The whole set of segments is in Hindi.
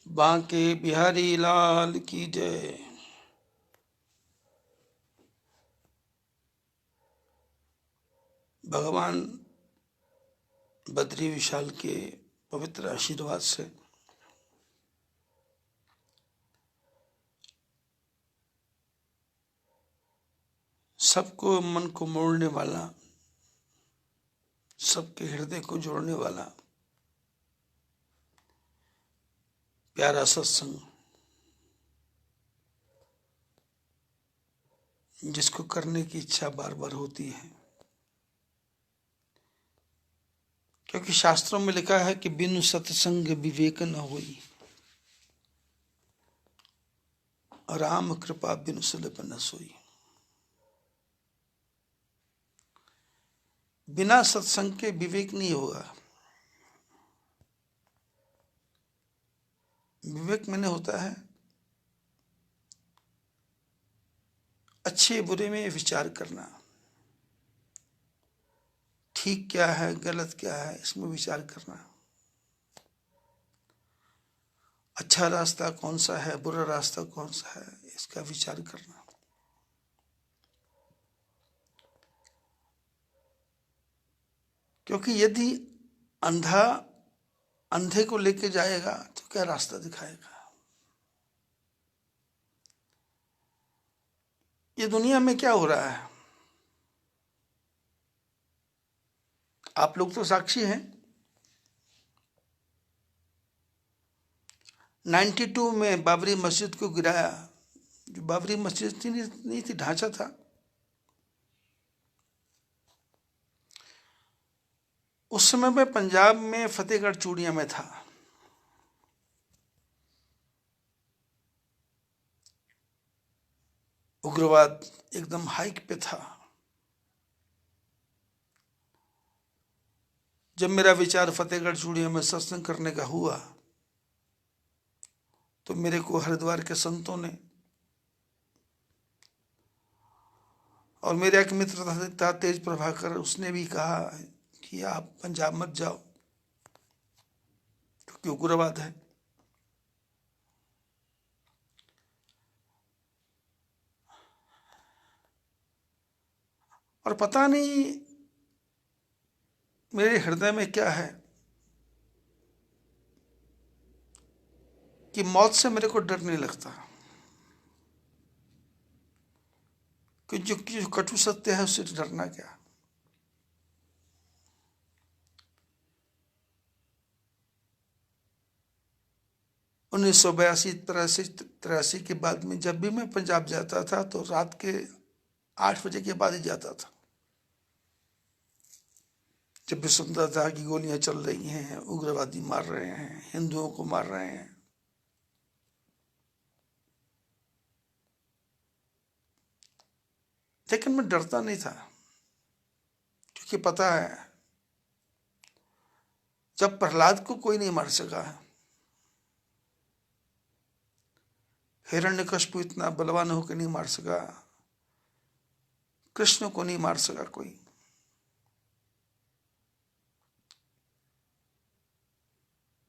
बांके बिहारी लाल की जय। भगवान बद्री विशाल के पवित्र आशीर्वाद से सबको मन को मोड़ने वाला, सबके हृदय को जोड़ने वाला प्यारा सत्संग, जिसको करने की इच्छा बार बार होती है, क्योंकि शास्त्रों में लिखा है कि बिनु सत्संग विवेक न होई, राम कृपा बिनु सुलभ न सोई। बिना सत्संग के विवेक नहीं होगा। विवेक मैंने होता है अच्छे बुरे में विचार करना, ठीक क्या है गलत क्या है इसमें विचार करना, अच्छा रास्ता कौन सा है बुरा रास्ता कौन सा है इसका विचार करना। क्योंकि यदि अंधा अंधे को लेके जाएगा तो क्या रास्ता दिखाएगा। ये दुनिया में क्या हो रहा है, आप लोग तो साक्षी हैं। 92 में बाबरी मस्जिद को गिराया, जो बाबरी मस्जिद थी नहीं थी, ढांचा था। उस समय में पंजाब में फतेहगढ़ चूड़िया में था। उग्रवाद एकदम हाइक पे था। जब मेरा विचार फतेहगढ़ चूड़िया में सत्संग करने का हुआ तो मेरे को हरिद्वार के संतों ने और मेरा एक मित्र था तेज प्रभाकर, उसने भी कहा कि आप पंजाब मत जाओ क्योंकि उग्रवाद है। और पता नहीं मेरे हृदय में क्या है कि मौत से मेरे को डर नहीं लगता, कि जो कटु सत्य है उससे डरना क्या। उन्नीस सौ 82-83 के बाद में जब भी मैं पंजाब जाता था तो रात के 8 बजे के बाद ही जाता था। जब भी सुनता था कि गोलियां चल रही हैं, उग्रवादी मार रहे हैं, हिंदुओं को मार रहे हैं, लेकिन मैं डरता नहीं था, क्योंकि पता है जब प्रहलाद को कोई नहीं मार सका, हिरण्यकशिपु इतना बलवान होकर नहीं मार सका, कृष्ण को नहीं मार सका कोई,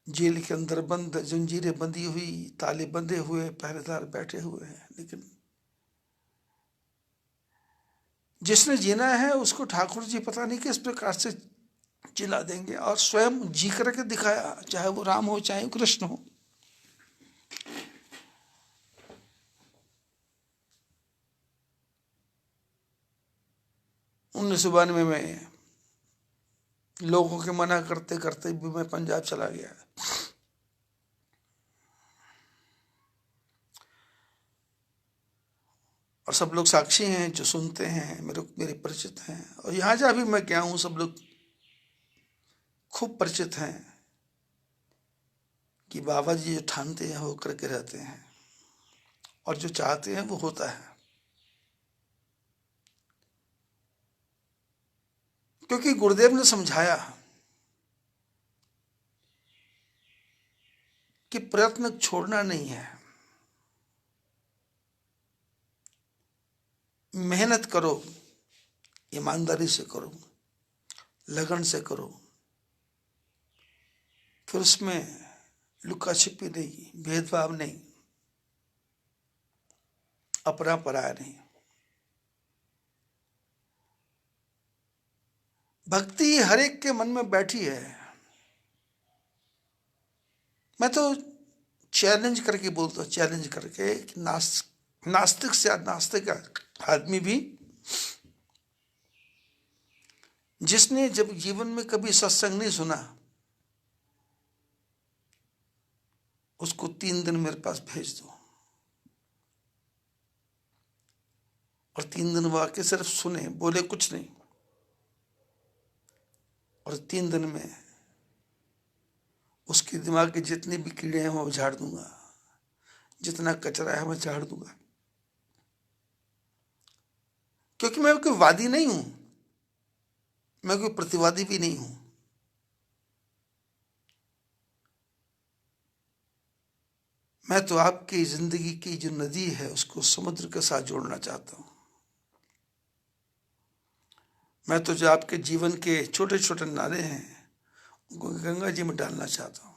जेल के अंदर बंद, जंजीरें बंधी हुई, ताले बंधे हुए, पहरेदार बैठे हुए हैं, लेकिन जिसने जीना है उसको ठाकुर जी पता नहीं किस प्रकार से जिला देंगे, और स्वयं जी करके दिखाया, चाहे वो राम हो चाहे कृष्ण हो। उन्नीस सौ 92 में लोगों के मना करते करते भी मैं पंजाब चला गया। और सब लोग साक्षी हैं, जो सुनते हैं, मेरे परिचित हैं, और यहाँ जहाँ भी मैं गया हूँ सब लोग खूब परिचित हैं कि बाबा जी जो ठानते हैं वो करके रहते हैं, और जो चाहते हैं वो होता है। क्योंकि गुरुदेव ने समझाया कि प्रयत्न छोड़ना नहीं है, मेहनत करो, ईमानदारी से करो, लगन से करो, फिर उसमें लुका छिपी नहीं, भेदभाव नहीं, अपना पराया नहीं। भक्ति हर एक के मन में बैठी है। मैं तो चैलेंज करके बोलता हूँ, चैलेंज करके कि नास्तिक से नास्तिक आदमी भी जिसने जब जीवन में कभी सत्संग नहीं सुना, उसको 3 दिन मेरे पास भेज दो, और 3 दिन वो आके सिर्फ सुने, बोले कुछ नहीं, और 3 दिन में उसके दिमाग के जितने भी कीड़े हैं वो झाड़ दूंगा, जितना कचरा है मैं झाड़ दूंगा। क्योंकि मैं कोई वादी नहीं हूं, मैं कोई प्रतिवादी भी नहीं हूं। मैं तो आपकी जिंदगी की जो नदी है उसको समुद्र के साथ जोड़ना चाहता हूं। मैं तो जो आपके जीवन के छोटे छोटे नाले हैं उनको गंगा जी में डालना चाहता हूं।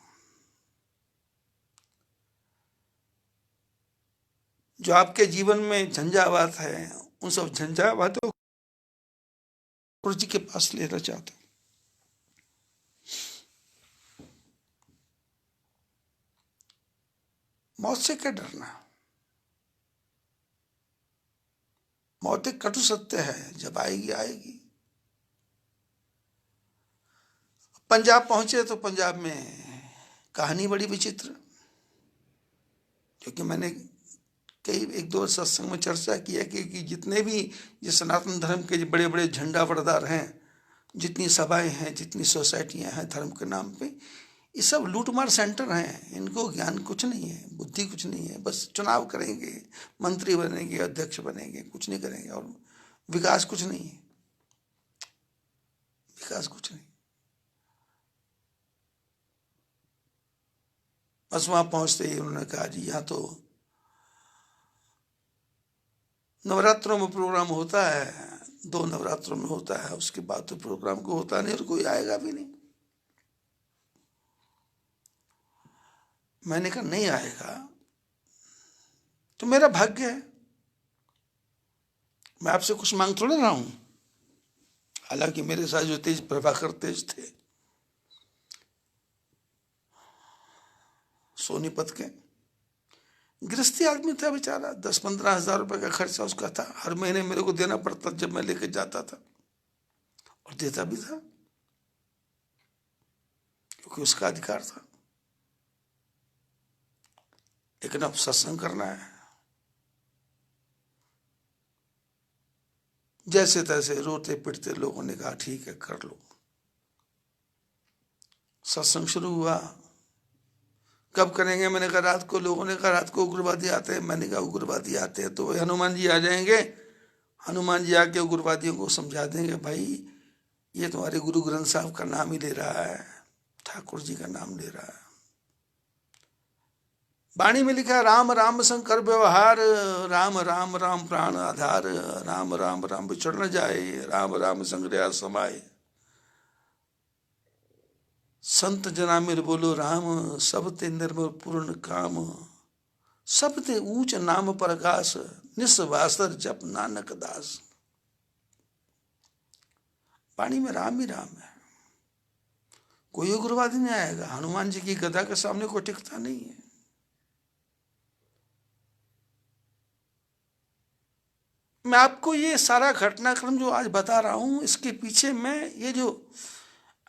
जो आपके जीवन में झंझावात है उन सब झंझावातों गुरु जी के पास लेना चाहता हूं। मौत से क्या डरना? मौत एक कटु सत्य है, जब आएगी आएगी। पंजाब पहुंचे तो पंजाब में कहानी बड़ी विचित्र, क्योंकि मैंने कई 1-2 सत्संग में चर्चा की है कि जितने भी ये सनातन धर्म के बड़े बड़े झंडा बरदार हैं, जितनी सभाएं हैं, जितनी सोसाइटियां हैं धर्म के नाम पे, ये सब लूटमार सेंटर हैं। इनको ज्ञान कुछ नहीं है, बुद्धि कुछ नहीं है, बस चुनाव करेंगे, मंत्री बनेंगे, अध्यक्ष बनेंगे, कुछ नहीं करेंगे, और विकास कुछ नहीं है, विकास कुछ नहीं। बस वहां पहुंचते ही उन्होंने कहा जी यहाँ तो नवरात्रों में प्रोग्राम होता है, 2 नवरात्रों में होता है, उसके बाद तो प्रोग्राम को होता नहीं और कोई आएगा भी नहीं। मैंने कहा नहीं आएगा तो मेरा भाग्य है, मैं आपसे कुछ मांग थोड़े रहा हूं। हालांकि मेरे साथ जो तेज प्रभाकर तेज थे, सोनीपत के, गृहस्थी आदमी था बेचारा, 10-15 हजार रुपए का खर्चा उसका था, हर महीने मेरे को देना पड़ता जब मैं लेके जाता था, और देता भी था क्योंकि उसका अधिकार था। लेकिन अब सत्संग करना है, जैसे तैसे रोते पिटते लोगों ने कहा ठीक है कर लो। सत्संग शुरू हुआ, कब करेंगे? मैंने कहा रात को। लोगों ने कहा रात को उग्रवादी आते हैं। मैंने कहा उग्रवादी आते हैं तो हनुमान जी आ जाएंगे, हनुमान जी आके उग्रवादियों को समझा देंगे भाई ये तुम्हारे गुरु ग्रंथ साहब का नाम ही ले रहा है, ठाकुर जी का नाम ले रहा है। वाणी में लिखा राम राम शंकर व्यवहार, राम राम राम प्राण आधार, राम राम राम बिछड़ न जाए, राम राम संग्रह समाये। संत जनामिर बोलो राम, सब ते निर्मल पूर्ण काम, सब ते ऊंच नाम प्रकाश, निस्वासर जप नानक दास। वाणी में राम ही राम है, कोई उग्रवादी नहीं आएगा। हनुमान जी की गदा के सामने कोई टिकता नहीं है। मैं आपको ये सारा घटनाक्रम जो आज बता रहा हूं, इसके पीछे मैं ये जो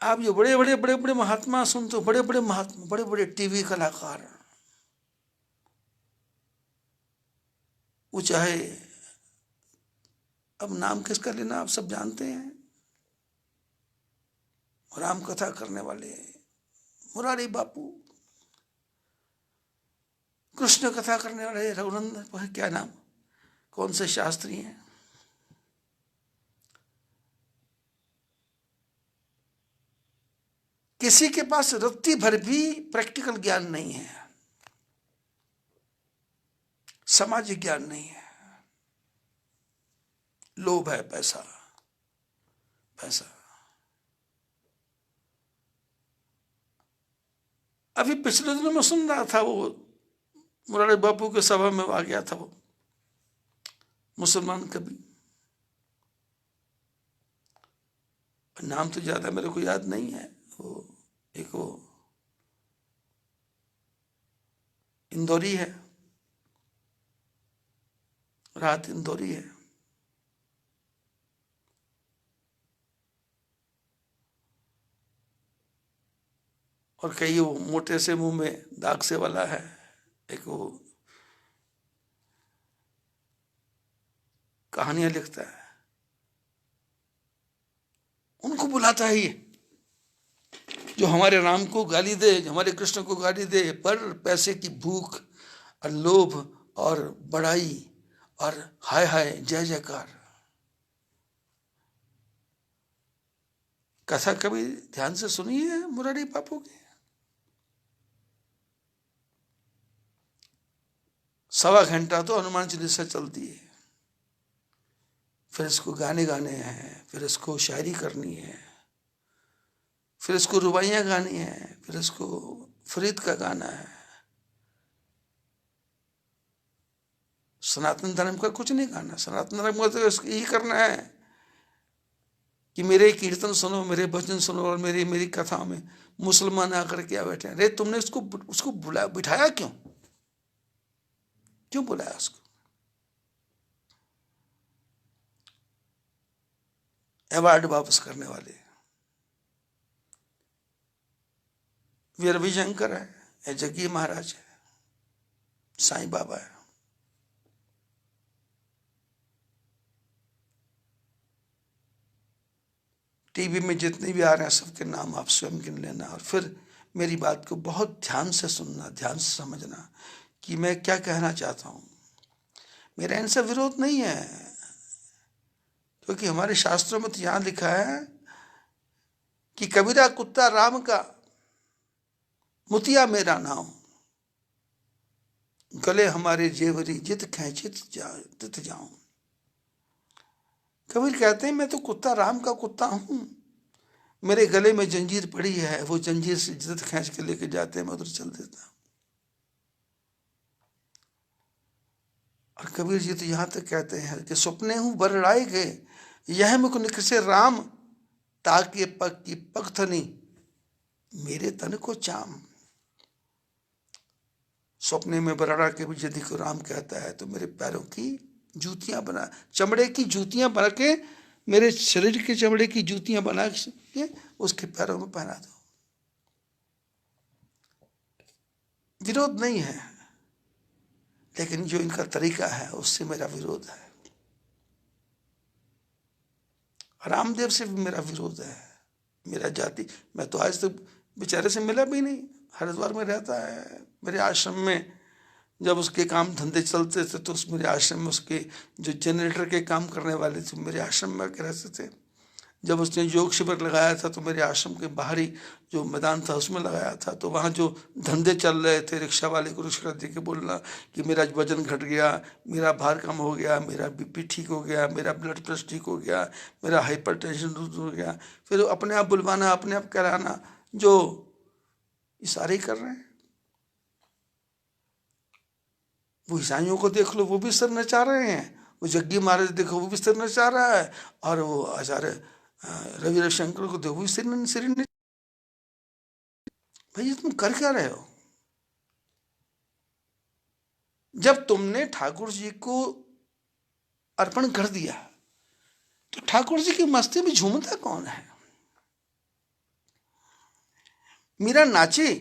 आप जो बड़े बड़े बड़े बड़े महात्मा सुनते हो, बड़े बड़े महात्मा, बड़े बड़े टीवी कलाकार, वो चाहे अब नाम किसका लेना आप सब जानते हैं, राम कथा करने वाले मुरारी बापू, कृष्ण कथा करने वाले रघुनंदन, क्या नाम, कौन से शास्त्री हैं, किसी के पास रत्ती भर भी प्रैक्टिकल ज्ञान नहीं है, सामाजिक ज्ञान नहीं है, लोभ है, पैसा पैसा। अभी पिछले दिनों में सुन रहा था, वो मुरारी बापू के सभा में आ गया था वो मुसलमान कवि, नाम तो ज्यादा मेरे को याद नहीं है, वो एक वो इंदौरी है, राहत इंदौरी है। और कई वो मोटे से मुंह में दाग से वाला है, एक वो कहानियां लिखता है, उनको बुलाता है ये, जो हमारे राम को गाली दे, हमारे कृष्ण को गाली दे, पर पैसे की भूख और लोभ और बड़ाई और हाय हाय जय जयकार। कथा कभी ध्यान से सुनी है मुरारी बापू की? 1.25 घंटा तो हनुमान चालीसा चलती है, फिर इसको गाने गाने हैं, फिर इसको शायरी करनी है, फिर इसको रुबाइयाँ गानी है, फिर इसको फरीद का गाना है। सनातन धर्म का कुछ नहीं गाना, सनातन धर्म का तो यही करना है कि मेरे कीर्तन सुनो, मेरे भजन सुनो, और मेरी मेरी कथा में मुसलमान आकर क्या बैठे। अरे तुमने उसको बुलाया, बिठाया क्यों? क्यों बुलाया उसको? अवार्ड वापस करने वाले वे रविशंकर है, जग्गी महाराज है, साईं बाबा है। टीवी में जितने भी आ रहे हैं सबके नाम आप स्वयं गिन लेना, और फिर मेरी बात को बहुत ध्यान से सुनना, ध्यान से समझना कि मैं क्या कहना चाहता हूं। मेरा इनसे विरोध नहीं है, क्योंकि हमारे शास्त्रों में तो यहां लिखा है कि कबीरा कुत्ता राम का, मुतिया मेरा नाम, गले हमारे जेवरी जित खैचित तित जाऊं। कबीर कहते हैं मैं तो कुत्ता, राम का कुत्ता हूं, मेरे गले में जंजीर पड़ी है, वो जंजीर से जित खींच के लेके जाते हैं, मैं उधर चल देता हूं। और कबीर जी तो यहां तक कहते हैं कि सपने हूं बरड़ाए गए, यह मुख निकसे राम, ताकि पग की पगथनी मेरे तन को चाम। सपने में बरड़ा के भी यदि को राम कहता है तो मेरे पैरों की जूतियां बना, चमड़े की जूतियां बना के, मेरे शरीर के चमड़े की जूतियां बना के उसके पैरों में पहना दो। विरोध नहीं है, लेकिन जो इनका तरीका है उससे मेरा विरोध है। रामदेव से भी मेरा विरोध है। मेरा जाति, मैं तो आज तक बेचारे से मिला भी नहीं, हरिद्वार में रहता है। मेरे आश्रम में जब उसके काम धंधे चलते थे तो उस मेरे आश्रम में उसके जो जनरेटर के काम करने वाले थे मेरे आश्रम में आके रहते थे। जब उसने योग शिविर लगाया था तो मेरे आश्रम के बाहरी जो मैदान था उसमें लगाया था। तो वहाँ जो धंधे चल रहे थे, रिक्शा वाले को रिक्शा दे के बोलना कि मेरा वजन घट गया, मेरा भार कम हो गया, मेरा बीपी ठीक हो गया, मेरा ब्लड प्रेशर ठीक हो गया, मेरा हाइपर टेंशन दूर हो गया, फिर अपने आप बुलवाना, अपने आप कराना, जो इशारे कर रहे हैं। वो ईसाइयों को देख लो, वो भी सिर नचा रहे हैं। वो जग्गी महाराज देखो, वो भी सिर नचा रहा है। और वो आचार्य रवि रविशंकर को देखो, वो सिर भाई तुम कर क्या रहे हो? जब तुमने ठाकुर जी को अर्पण कर दिया तो ठाकुर जी की मस्ती में झूमता कौन है? मीरा नाची,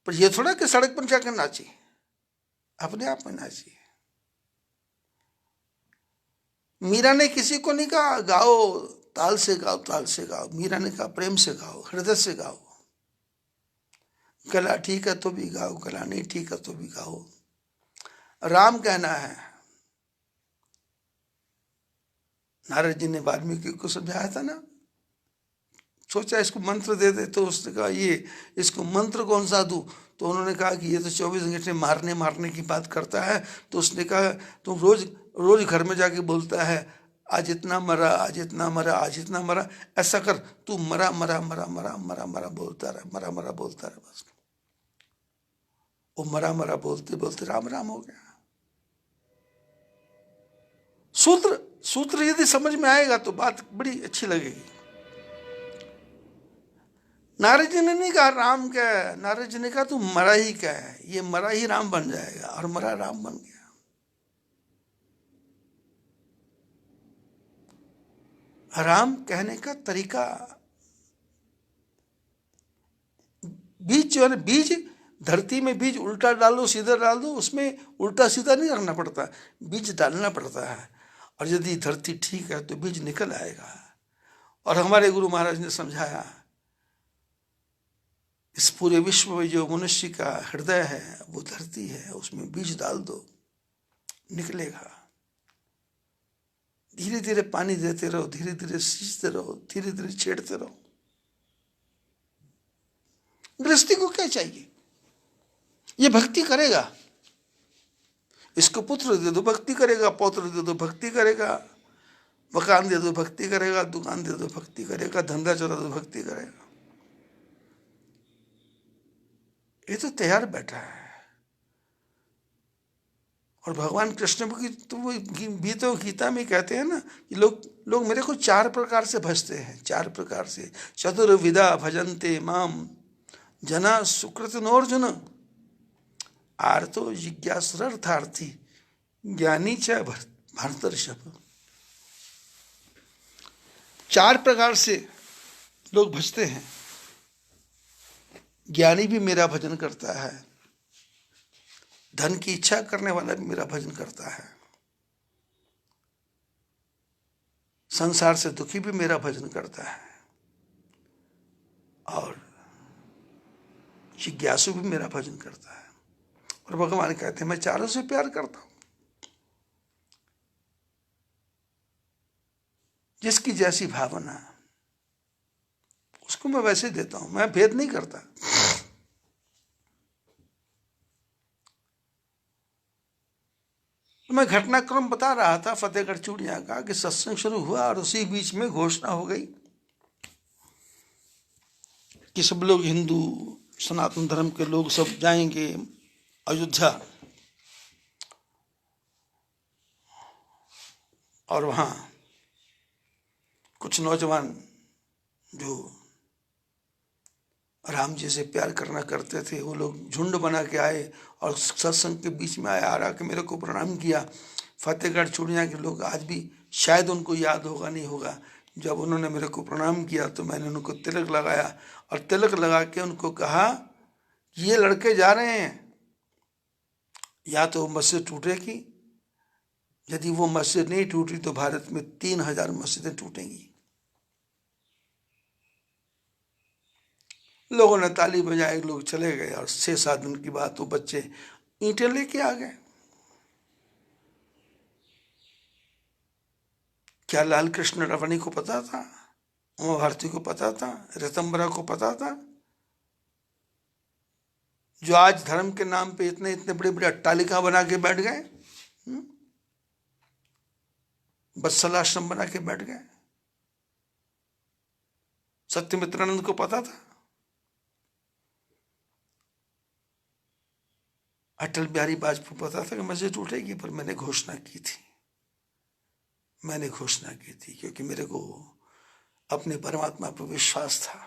पर ये थोड़ा कि सड़क पर जाकर नाची, अपने आप में नाची। मीरा ने किसी को नहीं कहा गाओ, ताल से गाओ, ताल से गाओ। मीरा ने कहा प्रेम से गाओ, हृदय से गाओ। गला ठीक है तो भी गाओ, गला नहीं ठीक है तो भी गाओ। राम कहना है। नारद जी ने वाल्मीकि को समझाया था ना, सोचा इसको मंत्र दे दे, तो उसने कहा ये इसको मंत्र कौन सा दूं? तो उन्होंने कहा कि ये तो 24 घंटे मारने मारने की बात करता है। तो उसने कहा तुम रोज रोज घर में जाके बोलता है आज इतना मरा, आज इतना मरा, आज इतना मरा। ऐसा कर, तू मरा मरा मरा मरा मरा मरा बोलता रहा, मरा मरा बोलता रहा बस। वो मरा मरा बोलते बोलते राम राम हो गया। सूत्र सूत्र यदि समझ में आएगा तो बात बड़ी अच्छी लगेगी। नारद जी ने नहीं कहा राम क्या है, नारद जी ने कहा तू मरा ही क्या है, ये मरा ही राम बन जाएगा, और मरा राम बन गया। राम कहने का तरीका, बीज जो है ना, बीज धरती में बीज उल्टा डालो सीधा डाल दो, उसमें उल्टा सीधा नहीं रखना पड़ता, बीज डालना पड़ता है, और यदि धरती ठीक है तो बीज निकल आएगा। और हमारे गुरु महाराज ने समझाया, इस पूरे विश्व में जो मनुष्य का हृदय है वो धरती है, उसमें बीज डाल दो, निकलेगा। धीरे धीरे पानी देते रहो, धीरे धीरे सींचते रहो, धीरे धीरे छेड़ते रहो। गृहस्थी को क्या चाहिए, ये भक्ति करेगा, इसको पुत्र दे दो भक्ति करेगा, पौत्र दे दो भक्ति करेगा, मकान दे दो भक्ति करेगा, दुकान दे दो भक्ति करेगा, धंधा चला दो भक्ति करेगा। ये तो तैयार बैठा है। और भगवान कृष्ण की तो वो भी तो गीता में कहते हैं ना कि लोग मेरे को 4 प्रकार से भजते हैं, 4 प्रकार से। चतुर्विधा भजन्ते माम जना सुकृत नोर्जुन आर्तो जिज्ञासुरर्थार्थी ज्ञानी च भरतर्षभ। 4 प्रकार से लोग भजते हैं। ज्ञानी भी मेरा भजन करता है, धन की इच्छा करने वाला भी मेरा भजन करता है, संसार से दुखी भी मेरा भजन करता है, और जिज्ञासु भी मेरा भजन करता है। और भगवान कहते हैं मैं चारों से प्यार करता हूं। जिसकी जैसी भावना उसको मैं वैसे देता हूं, मैं भेद नहीं करता। मैं घटनाक्रम बता रहा था फतेहगढ़ चूड़ियां का कि सत्संग शुरू हुआ और उसी बीच में घोषणा हो गई कि सब लोग हिंदू सनातन धर्म के लोग सब जाएंगे अयोध्या, और वहाँ कुछ नौजवान जो राम जी से प्यार करना करते थे वो लोग झुंड बना के आए और सत्संग के बीच में आए, आ रहा कि मेरे को प्रणाम किया। फतेहगढ़ चूड़ियाँ के लोग आज भी शायद उनको याद होगा नहीं होगा, जब उन्होंने मेरे को प्रणाम किया तो मैंने उनको तिलक लगाया और तिलक लगा के उनको कहा ये लड़के जा रहे हैं, या तो मस्जिद टूटेगी, यदि वो मस्जिद नहीं टूटी तो भारत में 3000 मस्जिदें टूटेंगी। लोगों ने ताली बजाई, लोग चले गए और 6-7 दिन की बात वो बच्चे ईंटें लेके आ गए। क्या लाल कृष्ण रवनी को पता था, उमा भारती को पता था, ऋतंबरा को पता था, जो आज धर्म के नाम पे इतने इतने बड़े बड़े अट्टालिका बना के बैठ गए, वत्सल आश्रम बना के बैठ गए। सत्यमित्रानंद को पता था, अटल बिहारी वाजपेयी को पता था कि मस्जिद टूटेगी, पर मैंने घोषणा की थी, मैंने घोषणा की थी क्योंकि मेरे को अपने परमात्मा पर विश्वास था।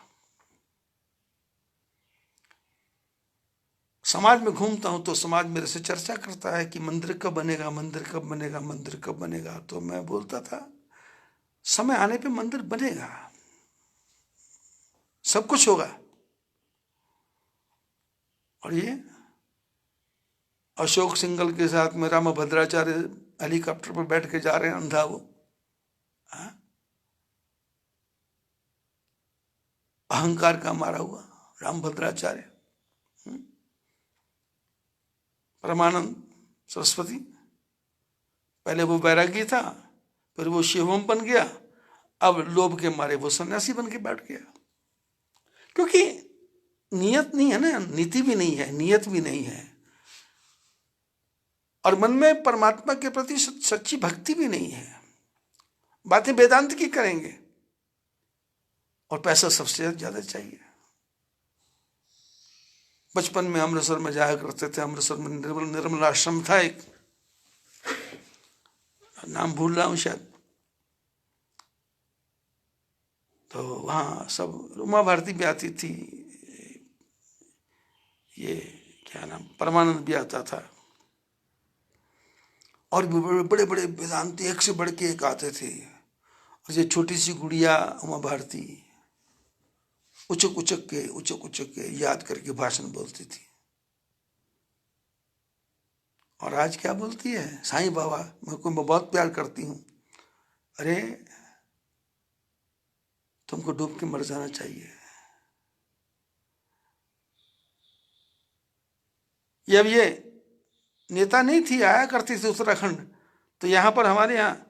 समाज में घूमता हूं तो समाज मेरे से चर्चा करता है कि मंदिर कब बनेगा, मंदिर कब बनेगा, मंदिर कब बनेगा। तो मैं बोलता था समय आने पे मंदिर बनेगा, सब कुछ होगा। और ये अशोक सिंघल के साथ में राम भद्राचार्य हेलीकॉप्टर पर बैठ के जा रहे हैं, अंधा वो, अहंकार का मारा हुआ राम भद्राचार्य, परमानंद सरस्वती, पहले वो बैरागी था, फिर वो शिवम बन गया, अब लोभ के मारे वो सन्यासी बन के बैठ गया। क्योंकि नियत नहीं है ना, नीति भी नहीं है, नियत भी नहीं है, और मन में परमात्मा के प्रति सच्ची भक्ति भी नहीं है। बातें वेदांत की करेंगे और पैसा सबसे ज्यादा चाहिए। बचपन में अमृतसर में जाया करते थे। अमृतसर में निर्मल आश्रम था एक, नाम भूल रहा हूँ शायद। तो वहाँ सब उमा भारती भी आती थी, ये क्या नाम, परमानंद भी आता था, और भी बड़े बड़े बड़े वेदांती एक से बढ़ के एक आते थे। और ये छोटी सी गुड़िया उमा भारती उचक उचक के याद करके भाषण बोलती थी। और आज क्या बोलती है, साईं बाबा मैं बहुत प्यार करती हूँ। अरे तुमको डूब के मर जाना चाहिए। ये नेता नहीं थी, आया करती थी उत्तराखंड। तो यहाँ पर हमारे यहाँ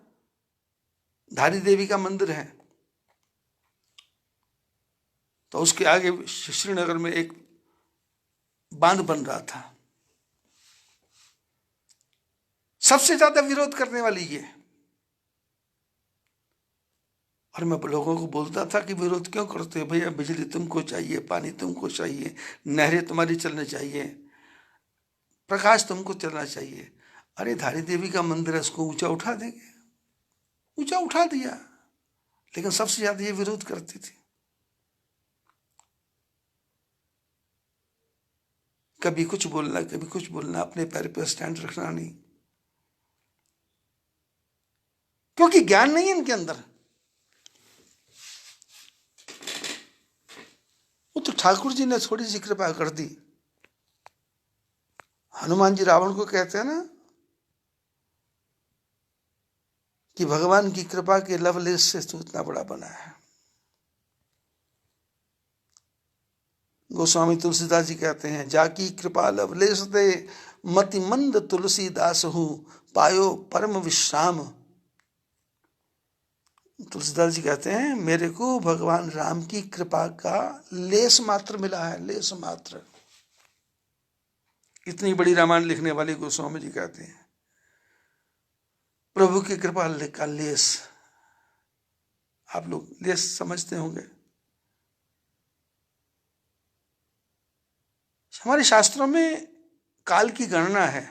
धारी देवी का मंदिर है, तो उसके आगे श्रीनगर में एक बांध बन रहा था। सबसे ज्यादा विरोध करने वाली ये। और मैं लोगों को बोलता था कि विरोध क्यों करते हो भैया, बिजली तुमको चाहिए, पानी तुमको चाहिए, नहरें तुम्हारी चलनी चाहिए, प्रकाश तुमको चलना चाहिए। अरे धारी देवी का मंदिर है, उसको ऊंचा उठा देंगे। ऊंचा उठा दिया, लेकिन सबसे ज्यादा ये विरोध करती थी। कभी कुछ बोलना, कभी कुछ बोलना, अपने पैर पर स्टैंड रखना नहीं, क्योंकि ज्ञान नहीं है इनके अंदर। वो तो ठाकुर जी ने थोड़ी सी कृपा कर दी। हनुमान जी रावण को कहते हैं ना कि भगवान की कृपा के लवलेश से तू इतना बड़ा बना है। गोस्वामी तुलसीदास जी कहते हैं, जाकी कृपा लवलेश दे मति मंद तुलसीदास हूं पायो परम विश्राम। तुलसीदास जी कहते हैं, मेरे को भगवान राम की कृपा का लेस मात्र मिला है, लेस मात्र। इतनी बड़ी रामायण लिखने वाले गोस्वामी जी कहते हैं, प्रभु की कृपा का लेस। आप लोग लेस समझते होंगे। हमारे शास्त्रों में काल की गणना है।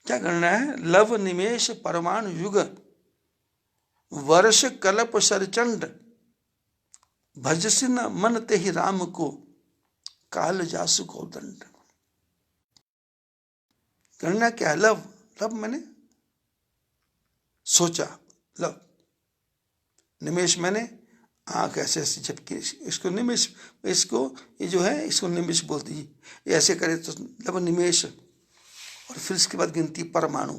क्या गणना है? लव निमेश परमाणु युग वर्ष कल्प सरचंड भजसी न मन ते ही राम को काल जासु को दंड। गणना क्या है? लव, लव मैंने सोचा, लव। निमेश मैंने आंख ऐसे ऐसे झपकी, इसको निमेश, इसको ये जो है इसको निमेश बोलती है। ये ऐसे करे तो लव निमेश। और फिर इसके बाद गिनती परमाणु,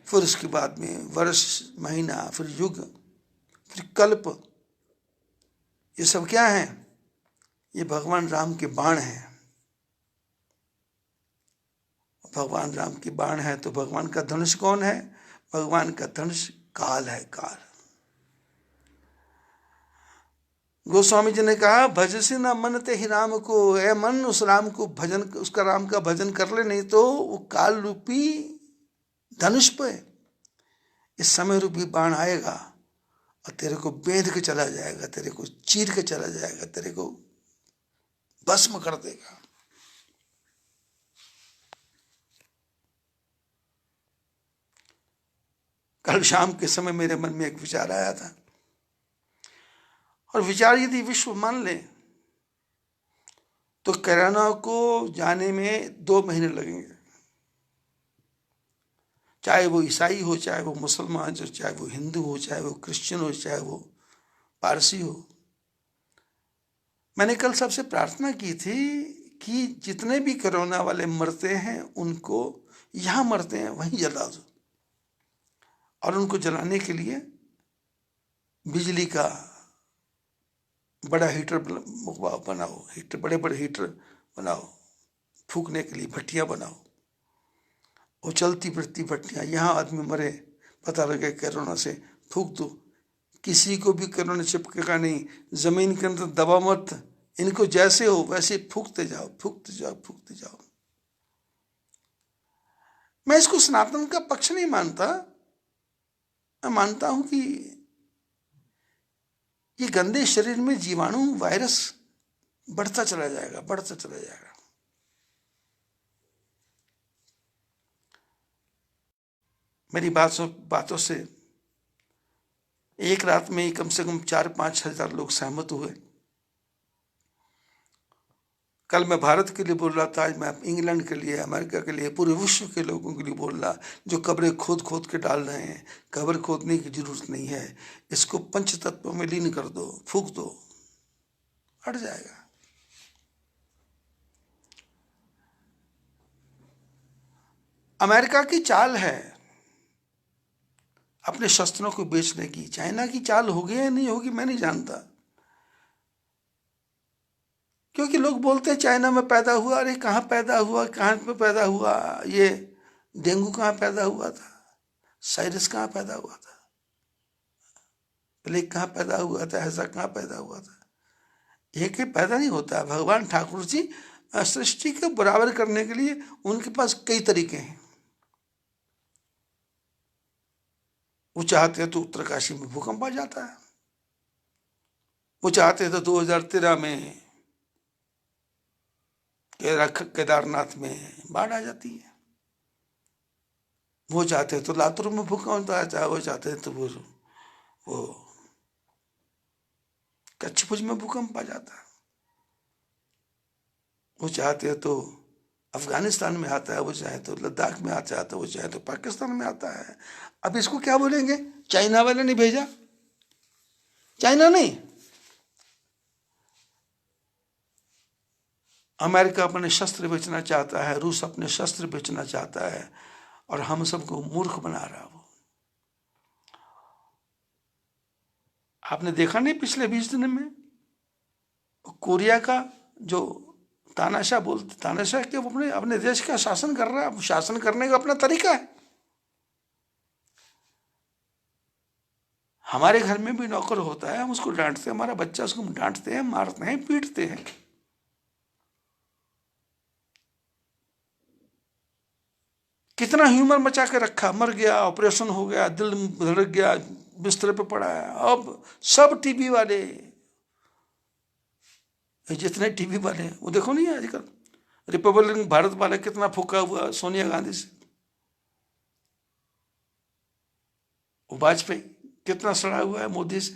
फिर उसके बाद में वर्ष महीना, फिर युग, फिर कल्प। ये सब क्या है? ये भगवान राम के बाण हैं। भगवान राम की बाण है तो भगवान का धनुष कौन है? भगवान का धनुष काल है, काल। गोस्वामी जी ने कहा, भजसी न मन ते ही राम को, ए मन उस राम को भजन, उसका राम का भजन कर ले, नहीं तो वो काल रूपी धनुष पे इस समय रूपी बाण आएगा और तेरे को बेध के चला जाएगा, तेरे को चीर के चला जाएगा, तेरे को भस्म कर देगा। कल शाम के समय मेरे मन में एक विचार आया था, और विचार यदि विश्व मान ले तो कोरोना को जाने में 2 महीने लगेंगे। चाहे वो ईसाई हो, चाहे वो मुसलमान हो, चाहे वो हिंदू हो, चाहे वो क्रिश्चियन हो, चाहे वो पारसी हो। मैंने कल सबसे प्रार्थना की थी कि जितने भी कोरोना वाले मरते हैं उनको, यहां मरते हैं वहीं जला दो, और उनको जलाने के लिए बिजली का बड़ा हीटर बनाओ, हीटर, बड़े बड़े हीटर बनाओ, फूकने के लिए भट्टियां बनाओ, वो चलती फिरती भट्टियां। यहाँ आदमी मरे, पता लगे कोरोना से, फूक दो। किसी को भी कोरोना चिपकेगा नहीं, जमीन के अंदर दबा मत, इनको जैसे हो वैसे फूकते जाओ, फूकते जाओ, फूकते जाओ। मैं इसको सनातन का पक्ष नहीं मानता। मैं मानता हूं कि ये गंदे शरीर में जीवाणु, वायरस बढ़ता चला जाएगा, बढ़ता चला जाएगा। मेरी बातों से एक रात में ही कम से कम 4-5 हजार लोग सहमत हुए। कल मैं भारत के लिए बोल रहा था, आज मैं इंग्लैंड के लिए, अमेरिका के लिए, पूरे विश्व के लोगों के लिए बोल रहा, जो कब्रें खोद खोद के डाल रहे हैं, कब्र खोदने की जरूरत नहीं है, इसको पंच तत्वों में लीन कर दो, फूंक दो, हट जाएगा। अमेरिका की चाल है अपने शस्त्रों को बेचने की। चाइना की चाल होगी या नहीं होगी मैं नहीं जानता, क्योंकि लोग बोलते हैं चाइना में पैदा हुआ। अरे कहाँ पैदा हुआ, कहाँ पे पैदा हुआ? ये डेंगू कहाँ पैदा हुआ था? साइरस कहाँ पैदा हुआ था? प्लेग कहाँ पैदा हुआ था? ऐसा कहाँ पैदा हुआ था? एक ही पैदा नहीं होता। भगवान ठाकुर जी सृष्टि के बराबर करने के लिए उनके पास कई तरीके हैं। वो चाहते हैं तो उत्तरकाशी में भूकंप आ जाता है, वो चाहते हैं तो 2013 में केदारनाथ में बाढ़ आ जाती है, वो चाहते हैं तो लातूर में भूकंप आ जाता है, वो चाहते हैं तो वो कच्छ भुज में भूकंप आ जाता है, वो चाहते हैं तो अफगानिस्तान में आता है, वो चाहे तो लद्दाख में आता है, तो वो चाहे तो पाकिस्तान में आता है। अब इसको क्या बोलेंगे? चाइना वाले ने भेजा, चाइना नहीं, अमेरिका अपने शस्त्र बेचना चाहता है, रूस अपने शस्त्र बेचना चाहता है, और हम सबको मूर्ख बना रहा। वो आपने देखा नहीं पिछले 20 दिन में कोरिया का जो तानाशाह के अपने अपने देश का शासन कर रहा है। शासन करने का अपना तरीका है। हमारे घर में भी नौकर होता है, हम उसको डांटते हैं, हमारा बच्चा उसको डांटते हैं, मारते हैं, पीटते हैं। कितना ह्यूमर मचा के रखा, मर गया, ऑपरेशन हो गया, दिल धड़क गया, बिस्तर पे पड़ा है। अब सब टीवी वाले, जितने टीवी वाले हैं, वो देखो नहीं आजकल रिपब्लिकन भारत वाले कितना फूका हुआ सोनिया गांधी से, वो वाजपेयी कितना सड़ा हुआ है मोदी से।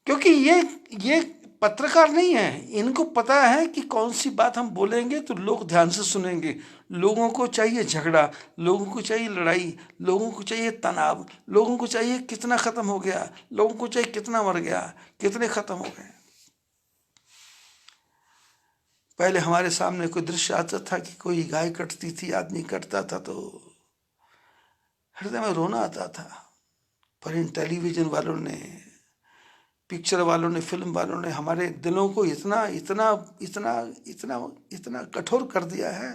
क्योंकि ये पत्रकार नहीं है, इनको पता है कि कौन सी बात हम बोलेंगे तो लोग ध्यान से सुनेंगे। लोगों को चाहिए झगड़ा, लोगों को चाहिए लड़ाई, लोगों को चाहिए तनाव, लोगों को चाहिए कितना खत्म हो गया, लोगों को चाहिए कितना मर गया, कितने खत्म हो गए। पहले हमारे सामने कोई दृश्य आता था कि कोई गाय कटती थी, आदमी कटता था, तो हृदय में रोना आता था। पर इन टेलीविजन वालों ने, पिक्चर वालों ने, फिल्म वालों ने हमारे दिलों को इतना इतना इतना इतना इतना कठोर कर दिया है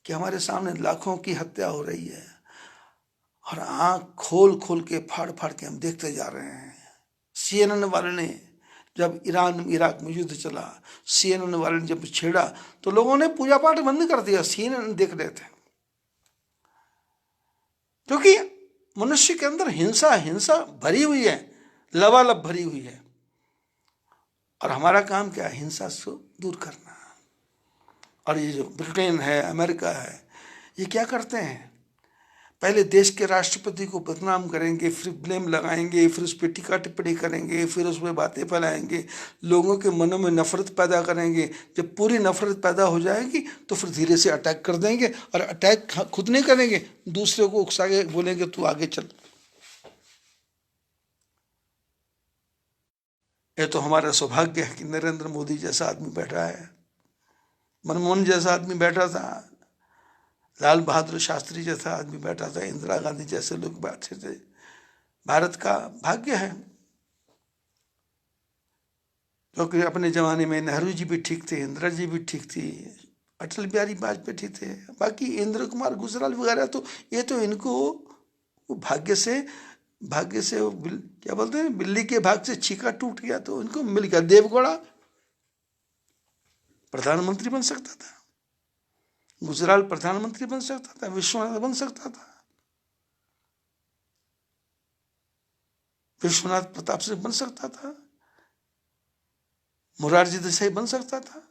कि हमारे सामने लाखों की हत्या हो रही है, और आंख खोल खोल के फाड़ फाड़ के हम देखते जा रहे हैं। CNN वाले ने जब ईरान इराक में युद्ध चला, CNN वाले ने जब छेड़ा तो लोगों ने पूजा पाठ बंद कर दिया, CNN देख रहे थे। क्योंकि मनुष्य के अंदर हिंसा हिंसा भरी हुई है, लबालब भरी हुई है, और हमारा काम क्या है? हिंसा से दूर करना। और ये जो ब्रिटेन है, अमेरिका है, ये क्या करते हैं? पहले देश के राष्ट्रपति को बदनाम करेंगे, फिर ब्लेम लगाएंगे, फिर उस पर टीका टिप्पणी करेंगे, फिर उस पर बातें फैलाएंगे, लोगों के मनों में नफरत पैदा करेंगे। जब पूरी नफरत पैदा हो जाएगी तो फिर धीरे से अटैक कर देंगे, और अटैक खुद नहीं करेंगे, दूसरे को उकसा के बोलेंगे तू आगे चल। ये तो हमारा सौभाग्य है कि नरेंद्र मोदी जैसा आदमी बैठा है, मनमोहन जैसा आदमी बैठा था, लाल बहादुर शास्त्री जैसा आदमी बैठा था, इंदिरा गांधी जैसे लोग बैठे थे। भारत का भाग्य है, क्योंकि अपने जमाने में नेहरू जी भी ठीक थे, इंदिरा जी भी ठीक थी, अटल बिहारी वाजपेयी ठीक थे। बाकी इंद्र कुमार गुजराल वगैरह तो ये तो इनको भाग्य से क्या बोलते हैं, बिल्ली के भाग से छीका टूट गया तो इनको मिल गया। देवगौड़ा प्रधानमंत्री बन सकता था, गुजराल प्रधानमंत्री बन सकता था, विश्वनाथ बन सकता था, विश्वनाथ प्रताप सिंह बन सकता था, मुरारजी देसाई बन सकता था,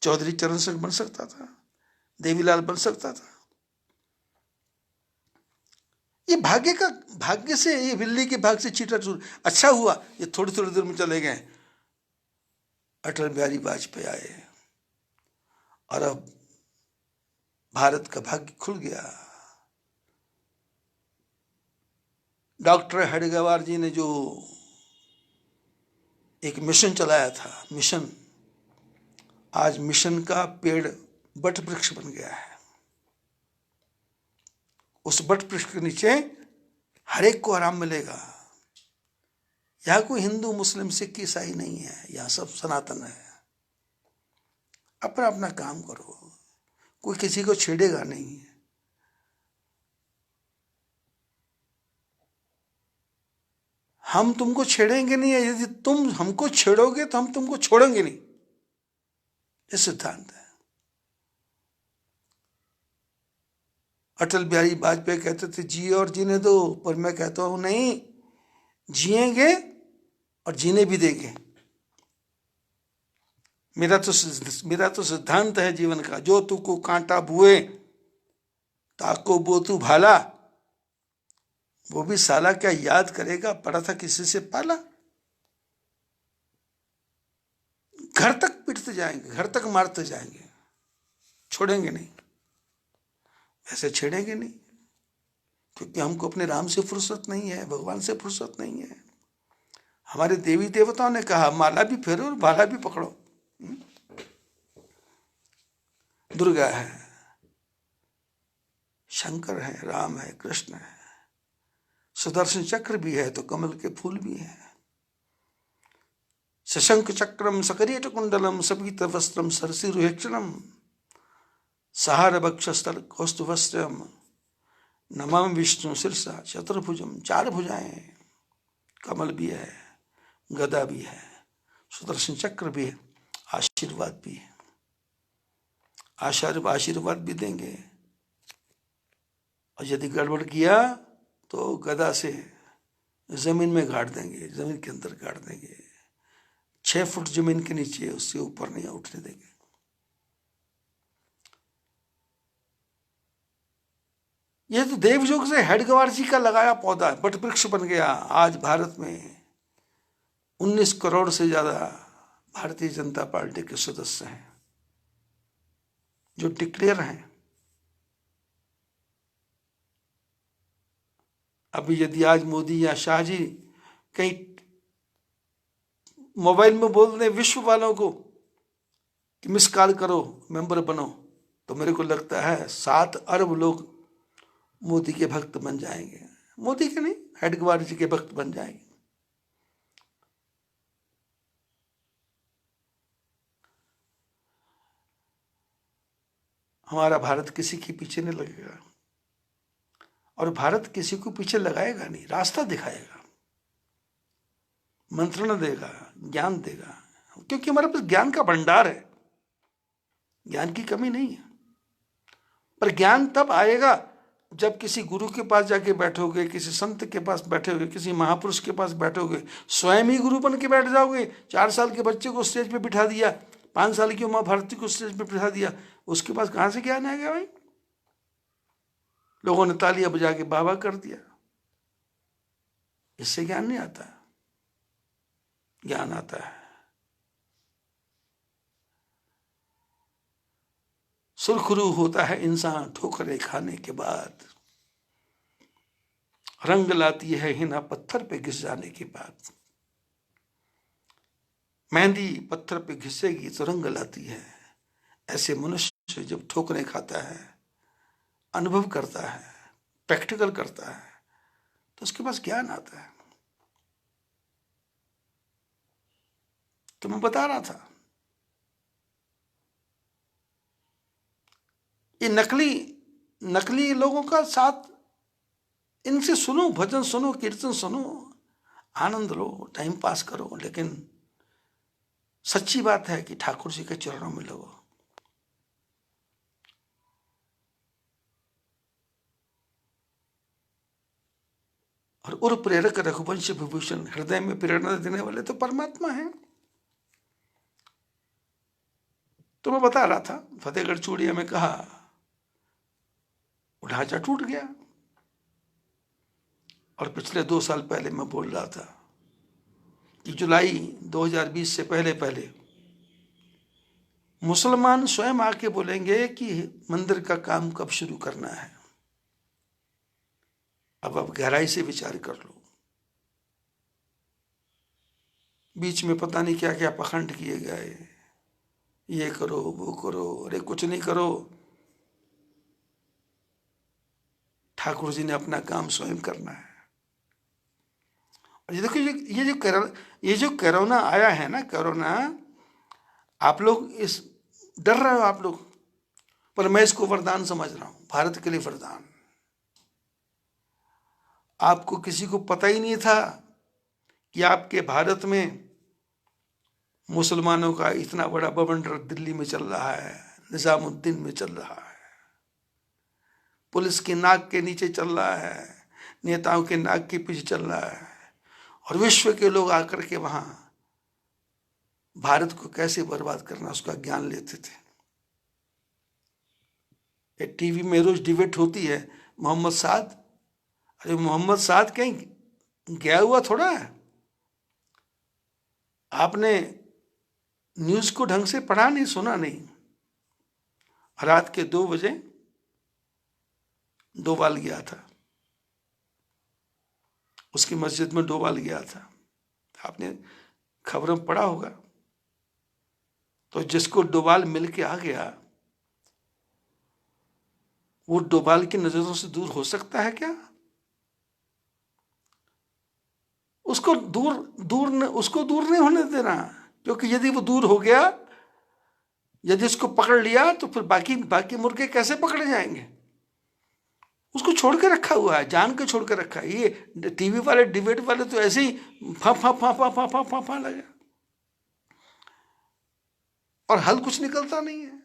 चौधरी चरण सिंह बन सकता था, देवीलाल बन सकता था। ये भाग्य से, ये बिल्ली के भाग से चीटा चूर। अच्छा हुआ ये थोड़ी थोड़ी देर में चले गए, अटल बिहारी वाजपेयी आए और अब भारत का भाग्य खुल गया। डॉक्टर हेडगेवार जी ने जो एक मिशन चलाया था, आज मिशन का पेड़ बट वृक्ष बन गया है। उस बट वृक्ष के नीचे हर एक को आराम मिलेगा। यहां कोई हिंदू मुस्लिम सिख ईसाई नहीं है, यहां सब सनातन है। अपना अपना काम करो, कोई किसी को छेड़ेगा नहीं। हम तुमको छेड़ेंगे नहीं, यदि तुम हमको छेड़ोगे तो हम तुमको छोड़ेंगे नहीं, ये सिद्धांत है। अटल बिहारी वाजपेयी कहते थे जिए और जीने दो, पर मैं कहता हूं नहीं, जिएंगे और जीने भी देंगे। मेरा तो सिद्धांत है जीवन का, जो तू को कांटा बुए ताको बो तू भाला, वो भी साला क्या याद करेगा पड़ा था किसी से पाला। घर तक पीटते जाएंगे, घर तक मारते जाएंगे, छोड़ेंगे नहीं, ऐसे छेड़ेंगे नहीं, क्योंकि हमको अपने राम से फुर्सत नहीं है, भगवान से फुर्सत नहीं है। हमारे देवी देवताओं ने कहा माला भी फेरो और भाला भी पकड़ो। दुर्गा है, शंकर है, राम है, कृष्ण है, सुदर्शन चक्र भी है तो कमल के फूल भी है। शशंक चक्रम सकरीट कुंडलम सपीत वस्त्रम सरसिरुहेक्षणम सहार बक्षस्थल कौस्तुभस्त्रम नमामि विष्णु शीर्षा चतुर्भुजम, चार भुजाएं, कमल भी है, गदा भी है, सुदर्शन चक्र भी है, आशीर्वाद भी है, आशीर्वाद भी देंगे। और यदि गड़बड़ किया तो गदा से जमीन में गाड़ देंगे, जमीन के अंदर गाड़ देंगे, 6 फुट जमीन के नीचे, उससे ऊपर नहीं उठने देंगे। यह तो देवयोग से हेडगेवार जी का लगाया पौधा बट वृक्ष बन गया। आज भारत में 19 करोड़ से ज्यादा भारतीय जनता पार्टी के सदस्य हैं जो डिक्लेयर हैं। अभी यदि आज मोदी या शाह जी कहीं मोबाइल में बोल दें विश्व वालों को कि मिस कॉल करो, मेंबर बनो, तो मेरे को लगता है 7 अरब लोग मोदी के भक्त बन जाएंगे। मोदी के नहीं, हेडगेवार जी के भक्त बन जाएंगे। हमारा भारत किसी के पीछे नहीं लगेगा और भारत किसी को पीछे लगाएगा नहीं, रास्ता दिखाएगा, मंत्रणा देगा, ज्ञान देगा, क्योंकि हमारे पास ज्ञान का भंडार है, ज्ञान की कमी नहीं है। पर ज्ञान तब आएगा जब किसी गुरु के पास जाके बैठोगे, किसी संत के पास बैठोगे, किसी महापुरुष के पास बैठोगे, स्वयं ही गुरु बन के बैठ जाओगे। 4 साल के बच्चे को स्टेज पे बिठा दिया, 5 साल की उमा भारती को स्टेज पे बिठा दिया, उसके पास कहां से ज्ञान आ गया भाई? लोगों ने तालियां बजा के बाबा कर दिया। इससे ज्ञान नहीं आता, ज्ञान आता है सुरखरू होता है इंसान ठोकरें खाने के बाद, रंग लाती है हिना पत्थर पे घिस जाने के बाद। मेहंदी पत्थर पे घिसेगी तो रंग लाती है। ऐसे मनुष्य जब ठोकरें खाता है, अनुभव करता है, प्रैक्टिकल करता है, तो उसके पास ज्ञान आता है। तो मैं बता रहा था, ये नकली लोगों का साथ, इनसे सुनो, भजन सुनो, कीर्तन सुनो, आनंद लो, टाइम पास करो, लेकिन सच्ची बात है कि ठाकुर जी के चरणों में लगो। और उर प्रेरक रघुवंश विभूषण, हृदय में प्रेरणा देने वाले तो परमात्मा हैं। तो मैं बता रहा था फतेहगढ़ चूड़िया में कहा वो ढांचा टूट गया, और पिछले 2 साल पहले मैं बोल रहा था कि जुलाई 2020 से पहले पहले मुसलमान स्वयं आके बोलेंगे कि मंदिर का काम कब शुरू करना है। अब आप गहराई से विचार कर लो। बीच में पता नहीं क्या क्या पखंड किए गए, ये करो वो करो, अरे कुछ नहीं करो। ठाकुर जी ने अपना काम स्वयं करना है। और ये देखो, ये जो कोरोना आया है ना, कोरोना, आप लोग इस डर रहे हो आप लोग, पर मैं इसको वरदान समझ रहा हूं, भारत के लिए वरदान। आपको किसी को पता ही नहीं था कि आपके भारत में मुसलमानों का इतना बड़ा बवंडर दिल्ली में चल रहा है, निजामुद्दीन में चल रहा है, पुलिस की नाक के नीचे चल रहा है, नेताओं के नाक के पीछे चल रहा है, और विश्व के लोग आकर के वहां भारत को कैसे बर्बाद करना उसका ज्ञान लेते थे। ये टीवी में रोज डिबेट होती है, मोहम्मद साद। अरे मोहम्मद साद कहीं गया हुआ थोड़ा है। आपने न्यूज को ढंग से पढ़ा नहीं, सुना नहीं। रात के 2 बजे डोभाल गया था, उसकी मस्जिद में डोभाल गया था, आपने खबरों में पढ़ा होगा। तो जिसको डोभाल मिल के आ गया, वो डोभाल की नजरों से दूर हो सकता है क्या? उसको दूर नहीं होने देना, क्योंकि यदि वो दूर हो गया, यदि उसको पकड़ लिया, तो फिर बाकी मुर्गे कैसे पकड़े जाएंगे? उसको छोड़ के रखा हुआ है, जान के छोड़ के रखा है। ये टीवी वाले डिबेट वाले तो ऐसे ही फा फा फा फा फा फा फा फा लगे, और हल कुछ निकलता नहीं है।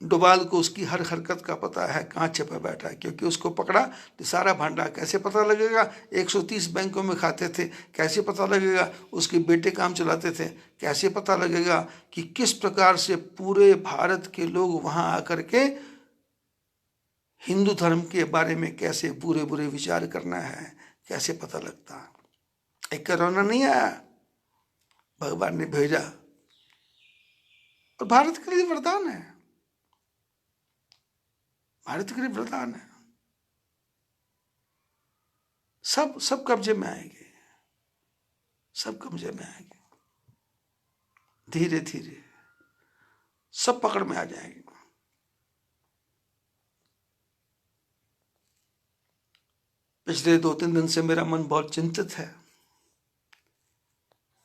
डोभाल को उसकी हर हरकत का पता है, कहाँ छिपा बैठा है, क्योंकि उसको पकड़ा तो सारा भांडा कैसे पता लगेगा। 130 बैंकों में खाते थे, कैसे पता लगेगा। उसके बेटे काम चलाते थे, कैसे पता लगेगा कि किस प्रकार से पूरे भारत के लोग वहां आकर के हिंदू धर्म के बारे में कैसे बुरे बुरे विचार करना है, कैसे पता लगता। एक कोरोना नहीं आया, भगवान ने भेजा, और भारत के लिए वरदान है, भारत के लिए वरदान है। सब कब्जे में आएंगे, सब कब्जे में आएंगे, धीरे धीरे सब पकड़ में आ जाएंगे। पिछले 2-3 दिन से मेरा मन बहुत चिंतित है।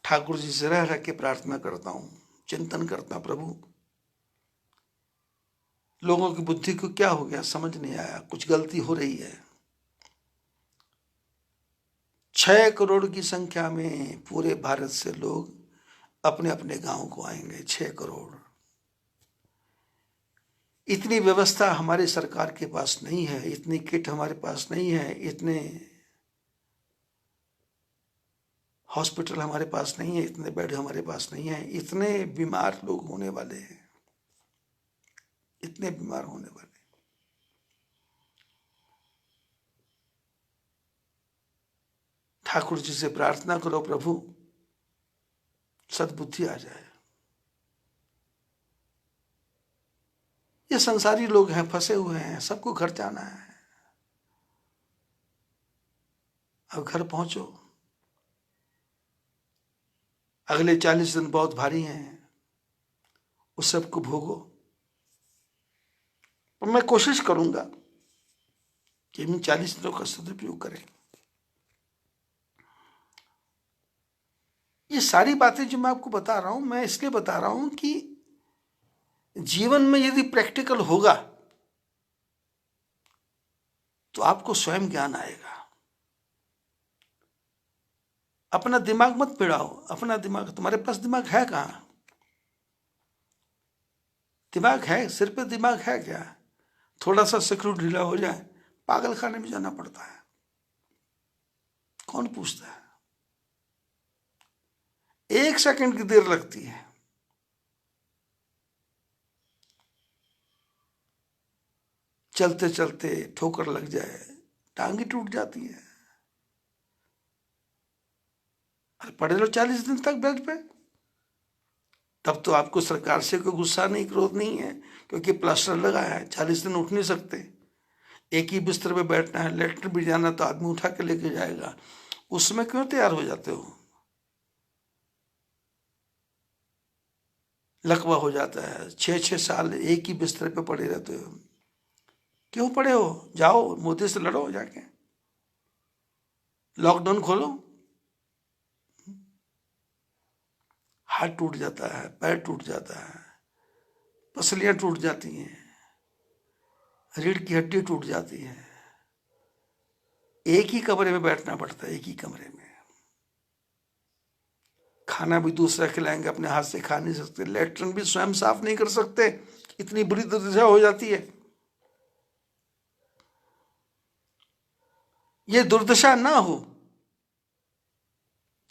ठाकुर जी से रह के प्रार्थना करता हूं, चिंतन करता, प्रभु लोगों की बुद्धि को क्या हो गया समझ नहीं आया, कुछ गलती हो रही है। 6 करोड़ की संख्या में पूरे भारत से लोग अपने अपने गांव को आएंगे, 6 करोड़। इतनी व्यवस्था हमारी सरकार के पास नहीं है, इतनी किट हमारे पास नहीं है, इतने हॉस्पिटल हमारे पास नहीं है, इतने बेड हमारे पास नहीं है, इतने बीमार लोग होने वाले हैं, इतने बीमार होने वाले। ठाकुर जी से प्रार्थना करो, प्रभु सद्बुद्धि आ जाए। ये संसारी लोग हैं, फंसे हुए हैं, सबको घर जाना है। अब घर पहुंचो, अगले 40 दिन बहुत भारी हैं, उस सबको भोगो। और मैं कोशिश करूंगा कि इन 40 दिनों का सदुपयोग करें। ये सारी बातें जो मैं आपको बता रहा हूं, मैं इसलिए बता रहा हूं कि जीवन में यदि प्रैक्टिकल होगा तो आपको स्वयं ज्ञान आएगा। अपना दिमाग मत पिड़ाओ, अपना दिमाग, तुम्हारे पास दिमाग है कहां? दिमाग है, सिर पे दिमाग है क्या? थोड़ा सा स्क्रू ढीला हो जाए, पागल खाने में जाना पड़ता है। कौन पूछता है? 1 सेकंड की देर लगती है। चलते चलते ठोकर लग जाए, टांग ही टूट जाती है। अरे पड़े लो 40 दिन तक बेड पे, तब तो आपको सरकार से कोई गुस्सा नहीं, क्रोध नहीं है, क्योंकि प्लास्टर लगा है। 40 दिन उठ नहीं सकते, एक ही बिस्तर पे बैठना है। लेटर भी जाना तो आदमी उठा के लेके जाएगा, उसमें क्यों तैयार हो जाते हो? लकवा हो जाता है, 6-6 साल एक ही बिस्तर पे पड़े रहते हो। क्यों पड़े हो? जाओ मोदी से लड़ो जाके, लॉकडाउन खोलो। हाथ टूट जाता है, पैर टूट जाता है, पसलियां टूट जाती हैं, रीढ़ की हड्डी टूट जाती है। एक ही कमरे में बैठना पड़ता है, एक ही कमरे में। खाना भी दूसरा खिलाएंगे, अपने हाथ से खा नहीं सकते। लेटरिन भी स्वयं साफ नहीं कर सकते, इतनी बुरी दुर्दशा हो जाती है। ये दुर्दशा ना हो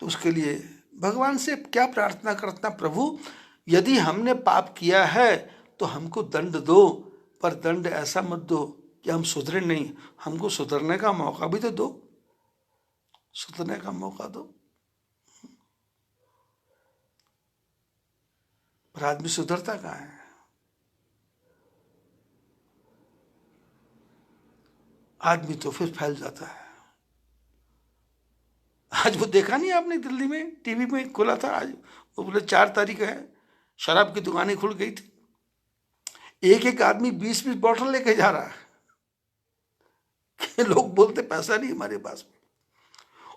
तो उसके लिए भगवान से क्या प्रार्थना करता? प्रभु, यदि हमने पाप किया है तो हमको दंड दो, पर दंड ऐसा मत दो कि हम सुधरे नहीं। हमको सुधरने का मौका भी तो दो, सुधरने का मौका दो। पर आदमी सुधरता कहाँ है? आदमी तो फिर फैल जाता है। आज वो देखा नहीं आपने, दिल्ली में टीवी में खुला था आज, वो बोले 4 तारीख है, शराब की दुकानें खुल गई थी। एक एक आदमी 20-20 बॉटल लेके जा रहा है। लोग बोलते पैसा नहीं हमारे पास,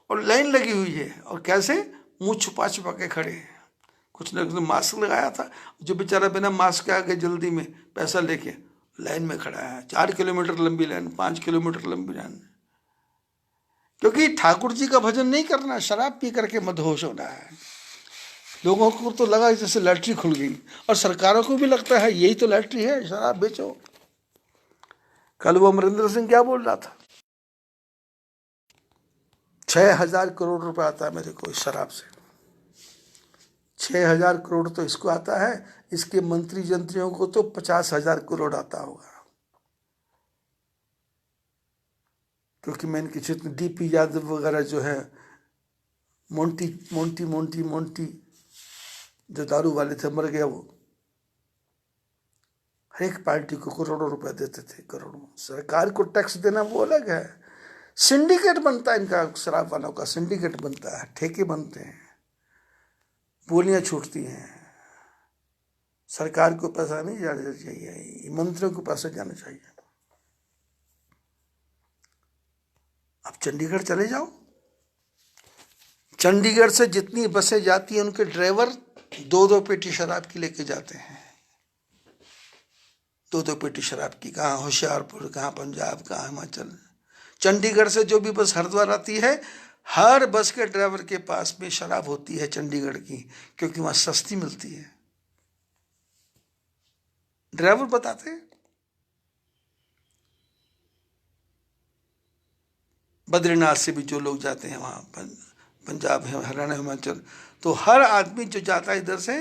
और लाइन लगी हुई है। और कैसे? मुंह छुपा छुपा के खड़े हैं। कुछ ने मास्क लगाया था, जो बेचारा बिना मास्क के आ गए जल्दी में पैसा लेके, लाइन में खड़ा है। 4 किलोमीटर लंबी लाइन, 5 किलोमीटर लंबी लाइन। क्योंकि ठाकुर जी का भजन नहीं करना, शराब पी करके मदहोश होना है। लोगों को तो लगा जैसे लॉटरी खुल गई, और सरकारों को भी लगता है यही तो लॉटरी है, शराब बेचो। कल वो अमरिंदर सिंह क्या बोल रहा था? 6,000 करोड़ रुपए आता है मेरे को इस शराब से। 6,000 करोड़ तो इसको आता है, इसके मंत्री जंत्रियों को तो 50,000 करोड़ आता होगा। क्योंकि मैंने किसी डीपी यादव वगैरह जो है, मोंटी मोंटी मोंटी मोंटी जो दारू वाले थे, मर गया वो। हर एक पार्टी को करोड़ों रुपए देते थे, करोड़ों। सरकार को टैक्स देना वो अलग है। सिंडिकेट बनता है इनका, शराब वालों का सिंडिकेट बनता है, ठेके बनते हैं, बोलियां छूटती हैं। सरकार को पैसा नहीं जाना चाहिए, मंत्रियों को पैसा जाना चाहिए। अब चंडीगढ़ चले जाओ, चंडीगढ़ से जितनी बसें जाती हैं उनके ड्राइवर 2-2 पेटी शराब की लेके जाते हैं। 2-2 पेटी शराब की। कहाँ होशियारपुर, कहाँ पंजाब, कहाँ हिमाचल। चंडीगढ़ से जो भी बस हरिद्वार आती है, हर बस के ड्राइवर के पास में शराब होती है चंडीगढ़ की, क्योंकि वहां सस्ती मिलती है। ड्राइवर बताते हैं। बद्रीनाथ से भी जो लोग जाते हैं वहाँ पंजाब, हरियाणा, हिमाचल, तो हर आदमी जो जाता है इधर से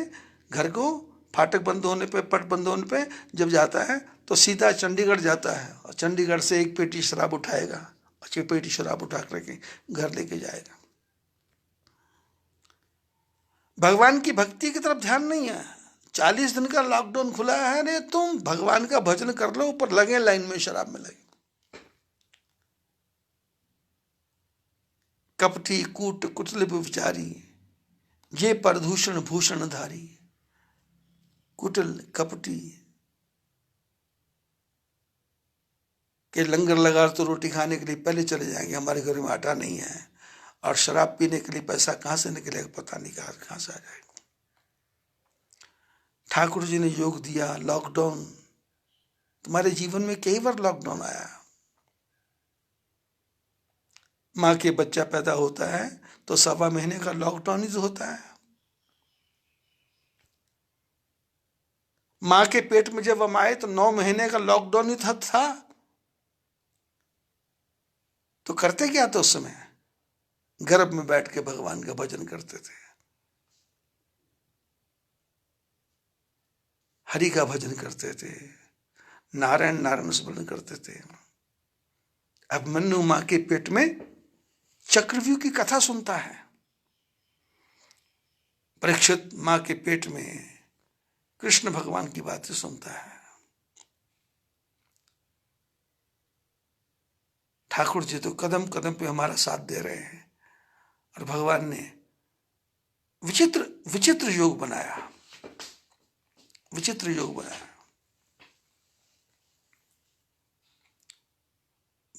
घर को, फाटक बंद होने पे, पट बंद होने पे जब जाता है तो सीधा चंडीगढ़ जाता है, और चंडीगढ़ से 1 पेटी शराब उठाएगा, 6 पेटी शराब उठा करके घर लेके जाएगा। भगवान की भक्ति की तरफ ध्यान नहीं है। 40 दिन का लॉकडाउन खुला है, अरे तुम भगवान का भजन कर लो, ऊपर लगे लाइन में शराब में लगे। कपटी कूट कुटिल विचारी, ये प्रदूषण भूषण धारी। कुटिल कपटी के लंगर लगा तो रोटी खाने के लिए पहले चले जाएंगे, हमारे घर में आटा नहीं है, और शराब पीने के लिए पैसा कहाँ से निकलेगा पता नहीं, कहाँ से आ जाएगा। ठाकुर जी ने योग दिया। लॉकडाउन तुम्हारे जीवन में कई बार लॉकडाउन आया। माँ के बच्चा पैदा होता है तो 1.25 महीने का लॉकडाउन ही तो होता है। माँ के पेट में जब हम आए तो 9 महीने का लॉकडाउन ही था। तो करते क्या तो उस समय गर्भ में बैठ के भगवान का भजन करते थे, हरि का भजन करते थे, नारायण नारायण स्मरण करते थे। अभिमन्यु मां के पेट में चक्रव्यूह की कथा सुनता है, परीक्षित मां के पेट में कृष्ण भगवान की बातें सुनता है। ठाकुर जी तो कदम कदम पे हमारा साथ दे रहे हैं, और भगवान ने विचित्र विचित्र योग बनाया, विचित्र योग बनाया।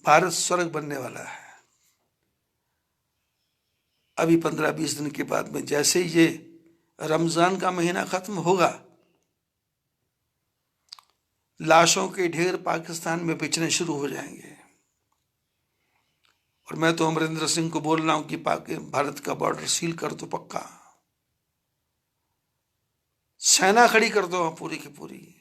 भारत स्वर्ग बनने वाला है। अभी 15-20 दिन के बाद में जैसे ही ये रमजान का महीना खत्म होगा, लाशों के ढेर पाकिस्तान में बिछने शुरू हो जाएंगे। और मैं तो अमरिंदर सिंह को बोल रहा हूं कि भारत का बॉर्डर सील कर दो, पक्का सेना खड़ी कर दो पूरी की पूरी।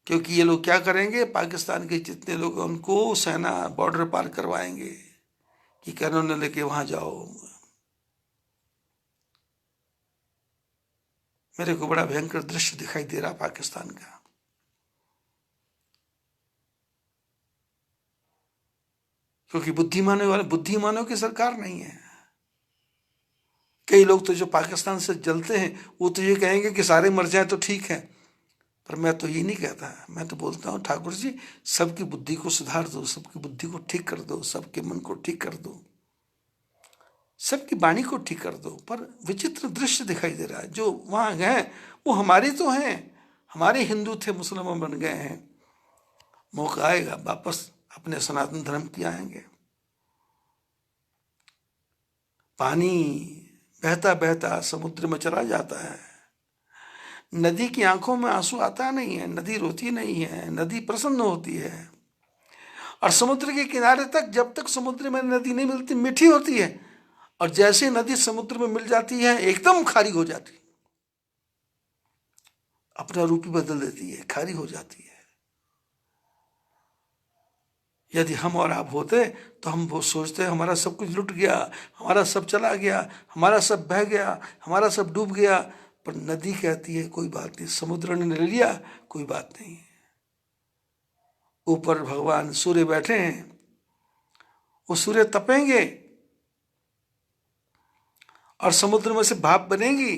क्योंकि ये लोग क्या करेंगे, पाकिस्तान के जितने लोग उनको सेना बॉर्डर पार करवाएंगे कि कैनन लेके वहां जाओ। मेरे को बड़ा भयंकर दृश्य दिखाई दे रहा पाकिस्तान का। क्योंकि बुद्धिमानों की सरकार नहीं है। कई लोग तो जो पाकिस्तान से जलते हैं वो तो ये कहेंगे कि सारे मर जाए तो ठीक है, पर मैं तो ये नहीं कहता। मैं तो बोलता हूँ ठाकुर जी सबकी बुद्धि को सुधार दो, सबकी बुद्धि को ठीक कर दो, सबके मन को ठीक कर दो, सबकी वाणी को ठीक कर दो। पर विचित्र दृश्य दिखाई दे रहा है। जो वहां गए वो हमारे तो हैं, हमारे हिंदू थे मुसलमान बन गए हैं। मौका आएगा वापस अपने सनातन धर्म की आएंगे। पानी बहता बहता समुद्र में चला जाता है। नदी की आंखों में आंसू आता नहीं है, नदी रोती नहीं है, नदी प्रसन्न होती है। और समुद्र के किनारे तक, जब तक समुद्र में नदी नहीं मिलती, मीठी होती है। और जैसे नदी समुद्र में मिल जाती है एकदम खारी हो जाती है, अपना रूप ही बदल देती है, खारी हो जाती है। यदि हम और आप होते तो हम वो सोचते हमारा सब कुछ लुट गया, हमारा सब चला गया, हमारा सब बह गया, हमारा सब डूब गया। पर नदी कहती है कोई बात नहीं, समुद्र ने ले लिया कोई बात नहीं। ऊपर भगवान सूर्य बैठे हैं, वो सूर्य तपेंगे और समुद्र में से भाप बनेगी,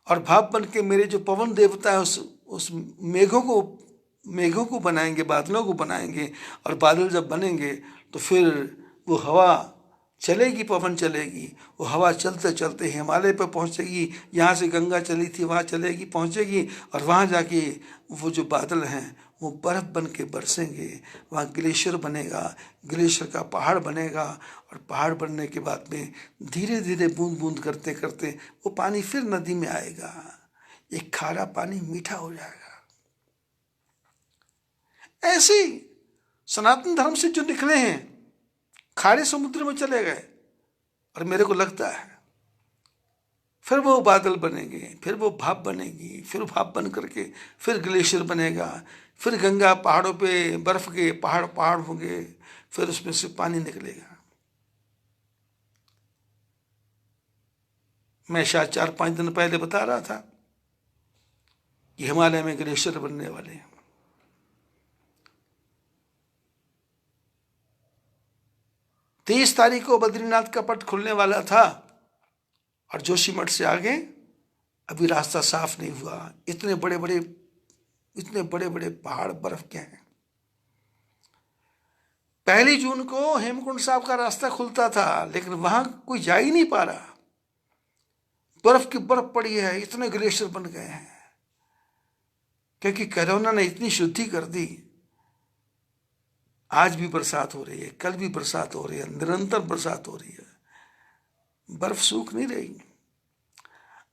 और भाप बन के मेरे जो पवन देवता है उस मेघों को बनाएंगे, बादलों को बनाएंगे। और बादल जब बनेंगे तो फिर वो हवा चलेगी, पवन चलेगी, वो हवा चलते चलते हिमालय पर पहुंचेगी। यहाँ से गंगा चली थी वहाँ चलेगी, पहुंचेगी, और वहाँ जाके वो जो बादल हैं वो बर्फ बन के बरसेंगे। वहाँ ग्लेशियर बनेगा, ग्लेशियर का पहाड़ बनेगा, और पहाड़ बनने के बाद में धीरे धीरे बूंद बूंद करते करते वो पानी फिर नदी में आएगा। एक खारा पानी मीठा हो जाएगा। ऐसे ही सनातन धर्म से जो निकले हैं खारे समुद्र में चले गए, और मेरे को लगता है फिर वो बादल बनेंगे, फिर वो भाप बनेगी, फिर भाप बन करके फिर ग्लेशियर बनेगा, फिर गंगा पहाड़ों पे बर्फ के पहाड़ होंगे, फिर उसमें से पानी निकलेगा। मैं शायद 4-5 दिन पहले बता रहा था कि हिमालय में ग्लेशियर बनने वाले हैं। 23 तारीख को बद्रीनाथ का पट खुलने वाला था, और जोशीमठ से आगे अभी रास्ता साफ नहीं हुआ। इतने बड़े बड़े पहाड़ बर्फ के हैं। 1 जून को हेमकुंड साहब का रास्ता खुलता था, लेकिन वहां कोई जा ही नहीं पा रहा। बर्फ की बर्फ पड़ी है, इतने ग्लेशियर बन गए हैं, क्योंकि कोरोना ने इतनी शुद्धि कर दी। आज भी बरसात हो रही है, कल भी बरसात हो रही है, निरंतर बरसात हो रही है, बर्फ सूख नहीं रही।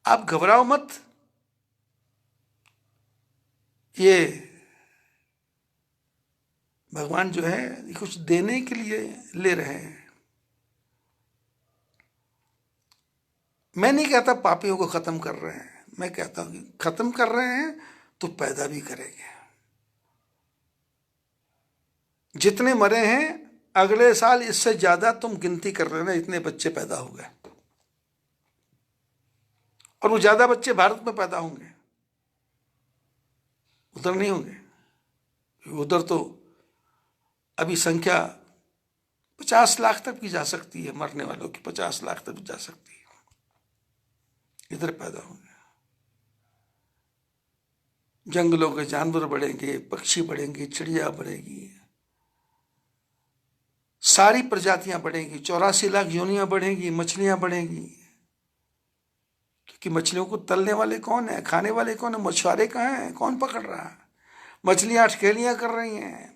आप घबराओ मत, ये भगवान जो है कुछ देने के लिए ले रहे हैं। मैं नहीं कहता पापियों को खत्म कर रहे हैं, मैं कहता हूं कि खत्म कर रहे हैं तो पैदा भी करेंगे। जितने मरे हैं अगले साल इससे ज्यादा तुम गिनती कर रहे ना, इतने बच्चे पैदा हो गए, और वो ज्यादा बच्चे भारत में पैदा होंगे, उधर नहीं होंगे। उधर तो अभी संख्या 50 लाख तक भी जा सकती है, मरने वालों की 50 लाख तक भी जा सकती है, इधर पैदा होंगे। जंगलों के जानवर बढ़ेंगे, पक्षी बढ़ेंगे, चिड़िया बढ़ेगी, सारी प्रजातियां बढ़ेंगी, 84 लाख योनियां बढ़ेंगी, मछलियां बढ़ेंगी। क्योंकि मछलियों को तलने वाले कौन है, खाने वाले कौन है? मछुआरे कहाँ हैं? कौन पकड़ रहा है? मछलियां अटखेलियां कर रही हैं।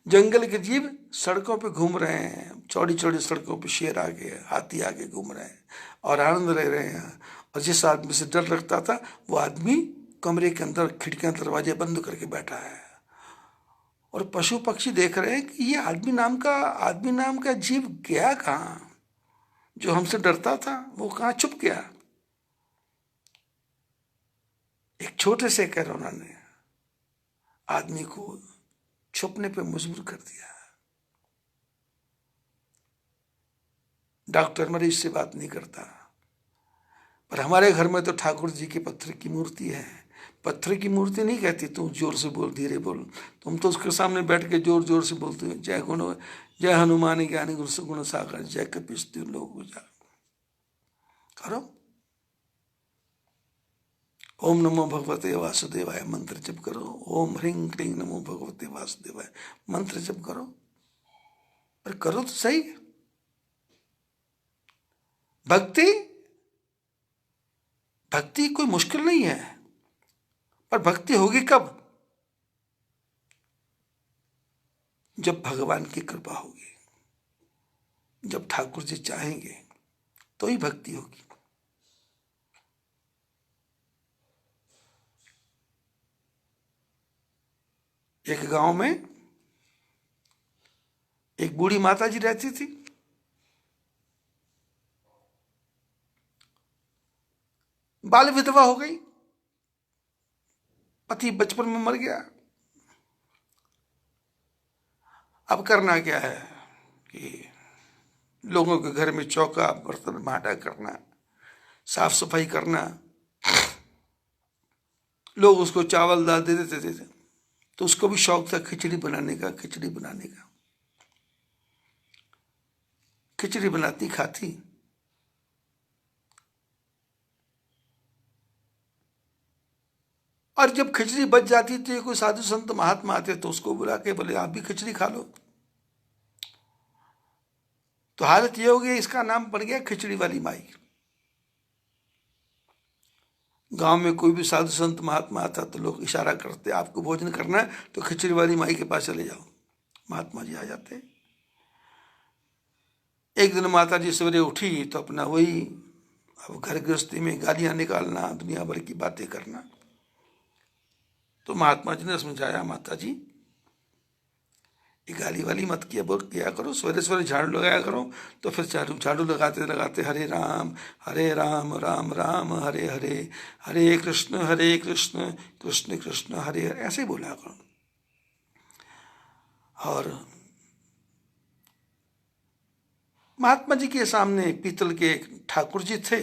जंगल के जीव सड़कों पे घूम रहे हैं, चौड़ी चौड़ी सड़कों पे शेर आगे, हाथी आगे घूम रहे हैं और आनंद ले रहे हैं। और जिस आदमी से डर लगता था वो आदमी कमरे के अंदर खिड़कियां दरवाजे बंद करके बैठा है, और पशु पक्षी देख रहे हैं कि ये आदमी नाम का जीव गया कहाँ? जो हमसे डरता था वो कहाँ छुप गया? एक छोटे से कोरोना ने आदमी को छुपने पे मजबूर कर दिया। डॉक्टर मरीज से बात नहीं करता, पर हमारे घर में तो ठाकुर जी की पत्थर की मूर्ति है। पत्थर की मूर्ति नहीं कहती तू जोर से बोल, धीरे बोल। तुम तो उसके सामने बैठ के जोर जोर से बोलते हो, जय हनुमान ज्ञानी गुण गुण सागर, जय कपीस लोग करो। ओम नमो भगवते वासुदेवाय मंत्र जप करो, ओम ह्रीं क्लीं नमो भगवते वासुदेवाय मंत्र जप करो, पर करो तो सही। भक्ति कोई मुश्किल नहीं है, पर भक्ति होगी कब? जब भगवान की कृपा होगी, जब ठाकुर जी चाहेंगे तो ही भक्ति होगी। एक गांव में एक बूढ़ी माता जी रहती थी। बाल विधवा हो गई, पति बचपन में मर गया। अब करना क्या है कि लोगों के घर में चौका बर्तन भाटा करना, साफ सफाई करना, लोग उसको चावल दाल दे देते थे, तो उसको भी शौक था खिचड़ी बनाने का। खिचड़ी बनाती, खाती। और जब खिचड़ी बच जाती तो कोई साधु संत महात्मा आते तो उसको बुला के बोले आप भी खिचड़ी खा लो। तो हालत ये हो गई, इसका नाम पड़ गया खिचड़ी वाली माई। गांव में कोई भी साधु संत महात्मा आता तो लोग इशारा करते, आपको भोजन करना है तो खिचड़ी वाली माई के पास चले जाओ। महात्मा जी आ जाते। एक दिन माता जी सवेरे उठी तो अपना वही, अब घर गृहस्थी में गालियां निकालना, दुनिया भर की बातें करना। तो महात्मा जी ने समझाया, माता जी ये गाली वाली मत किया करो, सवेरे सवेरे झाड़ू लगाया करो। तो फिर झाड़ू लगाते लगाते हरे राम राम राम हरे हरे, हरे कृष्ण कृष्ण कृष्ण हरे हरे, ऐसे ही बोला करो। और महात्मा जी के सामने पीतल के एक ठाकुर जी थे,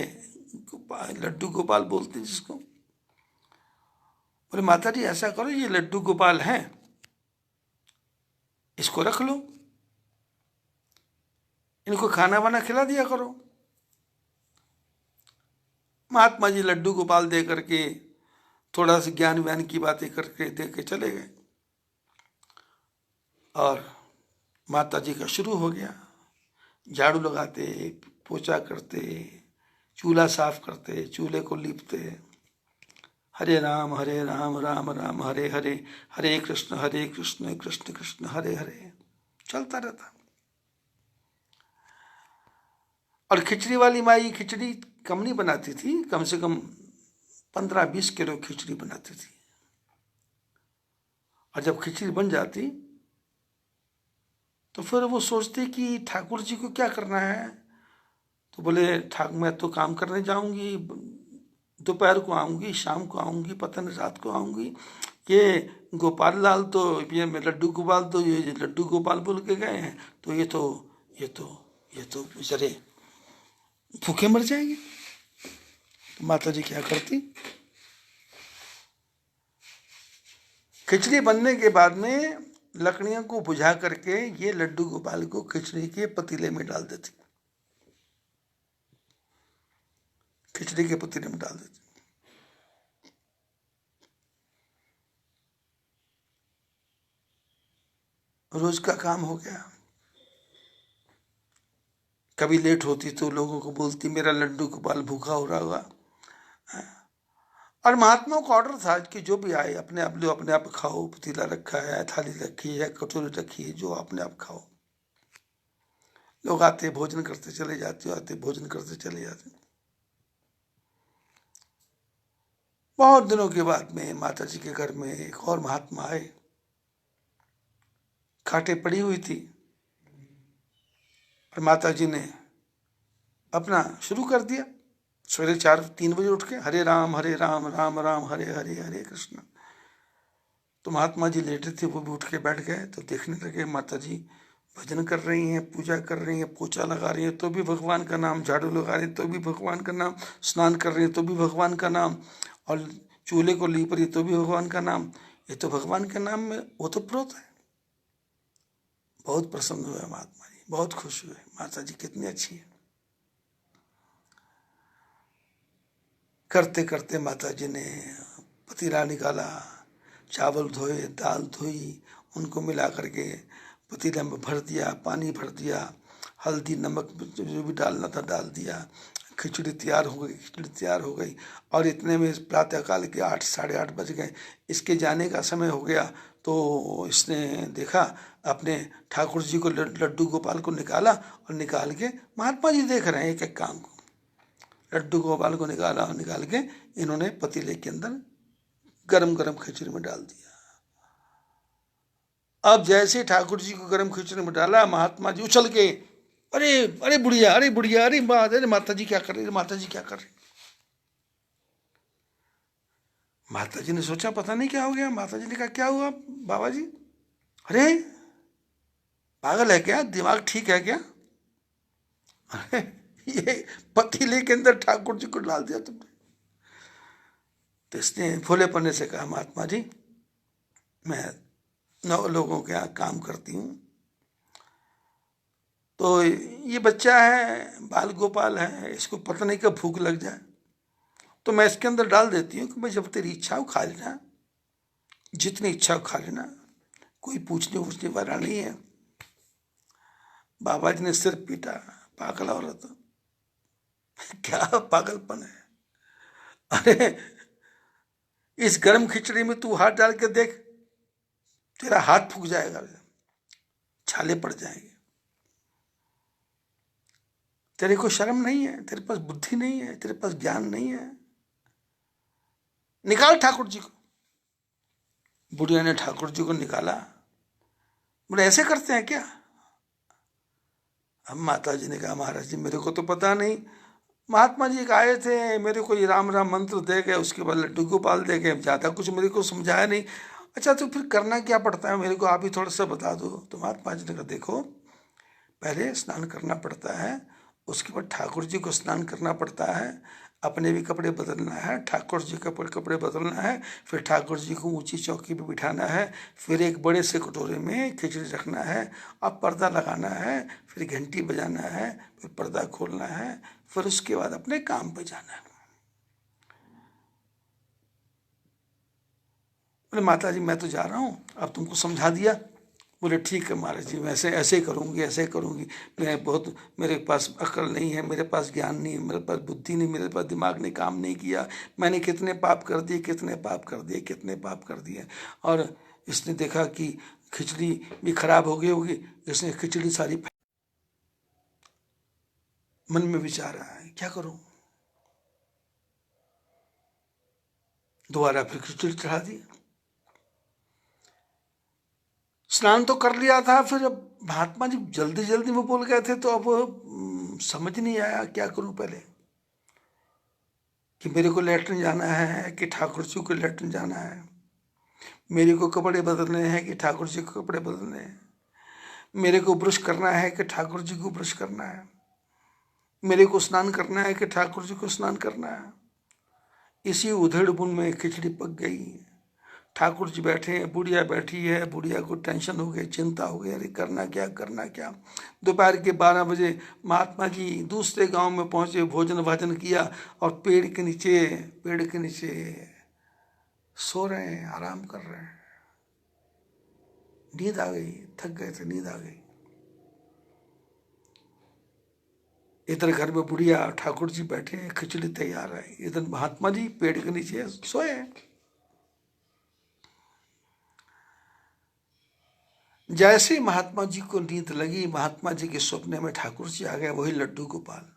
लड्डू गोपाल बोलते जिसको। बोले माता जी ऐसा करो, ये लड्डू गोपाल हैं, इसको रख लो, इनको खाना वाना खिला दिया करो। महात्मा जी लड्डू गोपाल दे करके थोड़ा सा ज्ञान व्यान की बातें करके दे के चले गए। और माता जी का शुरू हो गया, झाड़ू लगाते, पोछा करते, चूल्हा साफ करते, चूल्हे को लीपते, हरे राम राम राम हरे हरे, हरे कृष्ण कृष्ण कृष्ण हरे हरे, चलता रहता। और खिचड़ी वाली माई खिचड़ी कम नहीं बनाती थी, कम से कम 15-20 किलो खिचड़ी बनाती थी। और जब खिचड़ी बन जाती तो फिर वो सोचते कि ठाकुर जी को क्या करना है। तो बोले ठाकुर मैं तो काम करने जाऊंगी, दोपहर को आऊंगी, शाम को आऊंगी, पता नहीं रात को आऊंगी, ये गोपाल लाल तो ये लड्डू गोपाल तो ये लड्डू गोपाल बोल के गए हैं, तो ये तो बेचारे भूखे मर जाएंगे। तो माता जी क्या करती, खिचड़ी बनने के बाद में लकड़ियों को बुझा करके ये लड्डू गोपाल को खिचड़ी के पतीले में डाल देती, खिचड़ी के पतीले में डाल देती। रोज का काम हो गया। कभी लेट होती तो लोगों को बोलती मेरा लड्डू गोपाल भूखा हो रहा होगा। और महात्मा का ऑर्डर था कि जो भी आए अपने आप लो, अपने आप खाओ, पतीला रखा है, थाली रखी है, कटोरी रखी है, जो अपने आप खाओ। लोग आते भोजन करते चले जाते, आते भोजन करते चले जाते। बहुत दिनों के बाद में माता जी के घर में एक और महात्मा आए। खाटे पड़ी हुई थी और माता जी ने अपना शुरू कर दिया। सवेरे 4-3 बजे उठ के हरे राम राम राम हरे हरे हरे कृष्ण। तो महात्मा जी लेटे थे, वो भी उठ के बैठ गए। तो देखने लगे माता जी भजन कर रही हैं, पूजा कर रही हैं, पोछा लगा रही हैं तो भी भगवान का नाम, झाड़ू लगा रही हैं तो भी भगवान का नाम, स्नान कर रही हैं तो भी भगवान का नाम, और चूल्हे को लीप रही तो भी भगवान का नाम। ये तो भगवान के नाम में ओतप्रोत है। बहुत प्रसन्न हुए महात्मा जी, बहुत खुश हुए, माता जी कितनी अच्छी है। करते करते माता जी ने पतीला निकाला, चावल धोए, दाल धोई, उनको मिला करके पतीले में भर दिया, पानी भर दिया, हल्दी नमक जो भी डालना था डाल दिया। खिचड़ी तैयार हो गई, खिचड़ी तैयार हो गई। और इतने में प्रातःकाल के 8 साढ़े 8 बज गए। इसके जाने का समय हो गया। तो इसने देखा, अपने ठाकुर जी को, लड्डू गोपाल को निकाला, और निकाल के महात्मा जी देख रहे हैं एक एक काम को। लड्डू गोपाल को निकाला और निकाल के इन्होंने पतीले के अंदर गरम गरम खिचड़ी में डाल दिया। अब जैसे ठाकुर जी को गरम खिचड़ी में डाला, महात्मा जी उछल के अरे अरे बुढ़िया, अरे बुढ़िया, अरे माता जी क्या कर रही, माता जी क्या कर रही। माता जी ने सोचा पता नहीं क्या हो गया। माता जी ने कहा क्या हुआ बाबा जी? अरे पागल है क्या, दिमाग ठीक है क्या? अरे ये पतीले के अंदर ठाकुर जी को डाल दिया तुमने। तो इसने भोलेपने से कहा महात्मा जी, मैं 9 लोगों के यहाँ काम करती हूँ, तो ये बच्चा है, बाल गोपाल है, इसको पता नहीं कब भूख लग जाए, तो मैं इसके अंदर डाल देती हूँ कि भाई जब तेरी इच्छा हो खा लेना, जितनी इच्छा हो खा लेना, कोई पूछने वाला नहीं है। बाबा जी ने सिर पीटा, पागल औरत, क्या पागलपन है। अरे इस गर्म खिचड़ी में तू हाथ डाल के देख, तेरा हाथ फूक जाएगा, छाले पड़ जाएंगे। तेरे को शर्म नहीं है, तेरे पास बुद्धि नहीं है, तेरे पास ज्ञान नहीं है, निकाल ठाकुर जी को। बुढ़िया ने ठाकुर जी को निकाला। बोले ऐसे करते हैं क्या? अब माता जी ने कहा महाराज जी मेरे को तो पता नहीं, महात्मा जी आए थे, मेरे को ये राम राम मंत्र दे गए, उसके बाद लड्डू गोपाल दे गए, ज़्यादा कुछ मेरे को समझाया नहीं। अच्छा तो फिर करना क्या पड़ता है मेरे को, आप ही थोड़ा सा बता दो। तो महात्मा जी ने कहा देखो, पहले स्नान करना पड़ता है, उसके बाद ठाकुर जी को स्नान करना पड़ता है, अपने भी कपड़े बदलना है, ठाकुर जी के कपड़े बदलना है, फिर ठाकुर जी को ऊंची चौकी पे बिठाना है, फिर एक बड़े से कटोरे में खिचड़ी रखना है, अब पर्दा लगाना है, फिर घंटी बजाना है, फिर पर्दा खोलना है, फिर उसके बाद अपने काम पे जाना है। बोले माता जी मैं तो जा रहा हूँ, अब तुमको समझा दिया। बोले ठीक है महाराज जी, मैं ऐसे ऐसे करूँगी, ऐसे करूँगी। मैं बहुत, मेरे पास अक्ल नहीं है, मेरे पास ज्ञान नहीं है, मेरे पास बुद्धि नहीं, मेरे पास दिमाग ने काम नहीं किया, मैंने कितने पाप कर दिए, कितने पाप कर दिए, कितने पाप कर दिए। और इसने देखा कि खिचड़ी भी खराब हो गई होगी, इसने खिचड़ी सारी, मन में विचार आया है क्या करूँ, दोबारा फिर खिचड़ी चढ़ा दी। स्नान तो कर लिया था, फिर अब महात्मा जी जल्दी जल्दी में बोल गए थे, तो अब समझ नहीं आया क्या करूं पहले, कि मेरे को लेटरिन जाना है कि ठाकुर जी को लेटरिन जाना है। मेरे को कपड़े बदलने हैं कि ठाकुर जी को कपड़े बदलने हैं, मेरे को ब्रश करना है कि ठाकुर जी को ब्रश करना है, मेरे को स्नान करना है कि ठाकुर जी को स्नान करना है। इसी उधेड़ बुन में खिचड़ी पक गई। ठाकुर जी बैठे हैं, बुढ़िया बैठी है, बुढ़िया को टेंशन हो गई, चिंता हो गई, अरे करना क्या करना क्या। दोपहर के 12 बजे महात्मा जी दूसरे गांव में पहुंचे, भोजन भाजन किया और पेड़ के नीचे सो रहे हैं, आराम कर रहे हैं। नींद आ गई, थक गए थे, नींद आ गई। इधर घर में बुढ़िया ठाकुर जी बैठे हैं, खिचड़ी तैयार है, इधर महात्मा जी पेड़ के नीचे सोए हैं। जैसे महात्मा जी को नींद लगी, महात्मा जी के सपने में ठाकुर जी आ गए, वही लड्डू गोपाल।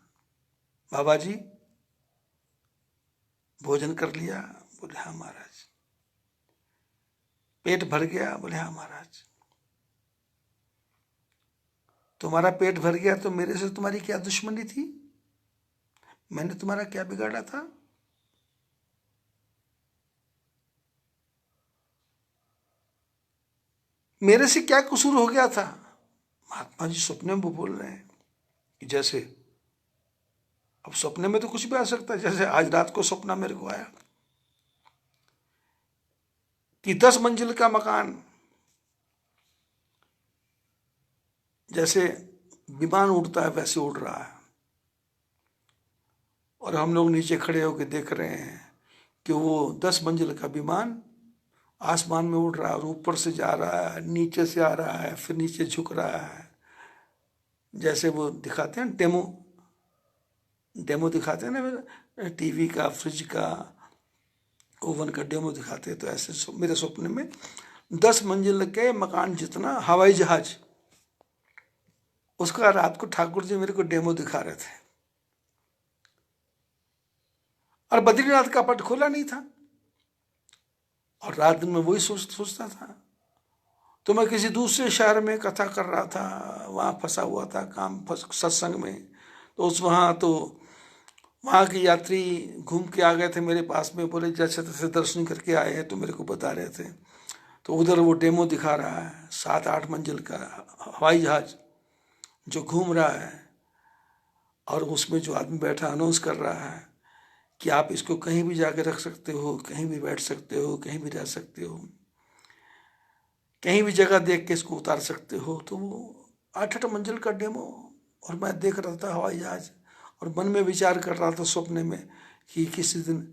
बाबा जी भोजन कर लिया? बोले हाँ महाराज। पेट भर गया? बोले हाँ महाराज। तुम्हारा पेट भर गया तो मेरे से तुम्हारी क्या दुश्मनी थी? मैंने तुम्हारा क्या बिगाड़ा था? मेरे से क्या कसूर हो गया था? महात्मा जी सपने में बोल रहे हैं कि जैसे, अब सपने में तो कुछ भी आ सकता है। जैसे आज रात को सपना मेरे को आया कि 10 मंजिल का मकान, जैसे विमान उड़ता है वैसे उड़ रहा है, और हम लोग नीचे खड़े होकर देख रहे हैं कि वो 10 मंजिल का विमान आसमान में उड़ रहा है और ऊपर से जा रहा है, नीचे से आ रहा है, फिर नीचे झुक रहा है। जैसे वो दिखाते हैं डेमो दिखाते हैं ना, टीवी का, फ्रिज का, ओवन का डेमो दिखाते हैं। तो ऐसे मेरे सपने में 10 मंजिल के मकान जितना हवाई जहाज, उसका रात को ठाकुर जी मेरे को डेमो दिखा रहे थे। और बद्रीनाथ का पट खोला नहीं था, और रात दिन में वही सोचता था। तो मैं किसी दूसरे शहर में कथा कर रहा था, वहाँ फंसा हुआ था काम सत्संग में। तो वहाँ के यात्री घूम के आ गए थे मेरे पास में, बोले जैसे तैसे दर्शन करके आए हैं, तो मेरे को बता रहे थे। तो उधर वो डेमो दिखा रहा है 7-8 मंजिल का हवाई जहाज जो घूम रहा है, और उसमें जो आदमी बैठा अनाउंस कर रहा है कि आप इसको कहीं भी जाके रख सकते हो, कहीं भी बैठ सकते हो, कहीं भी रह सकते हो, कहीं भी जगह देख के इसको उतार सकते हो। तो वो 8-8 मंजिल का डेमो, और मैं देख रहा था हवाई जहाज, और मन में विचार कर रहा था सपने में कि किसी दिन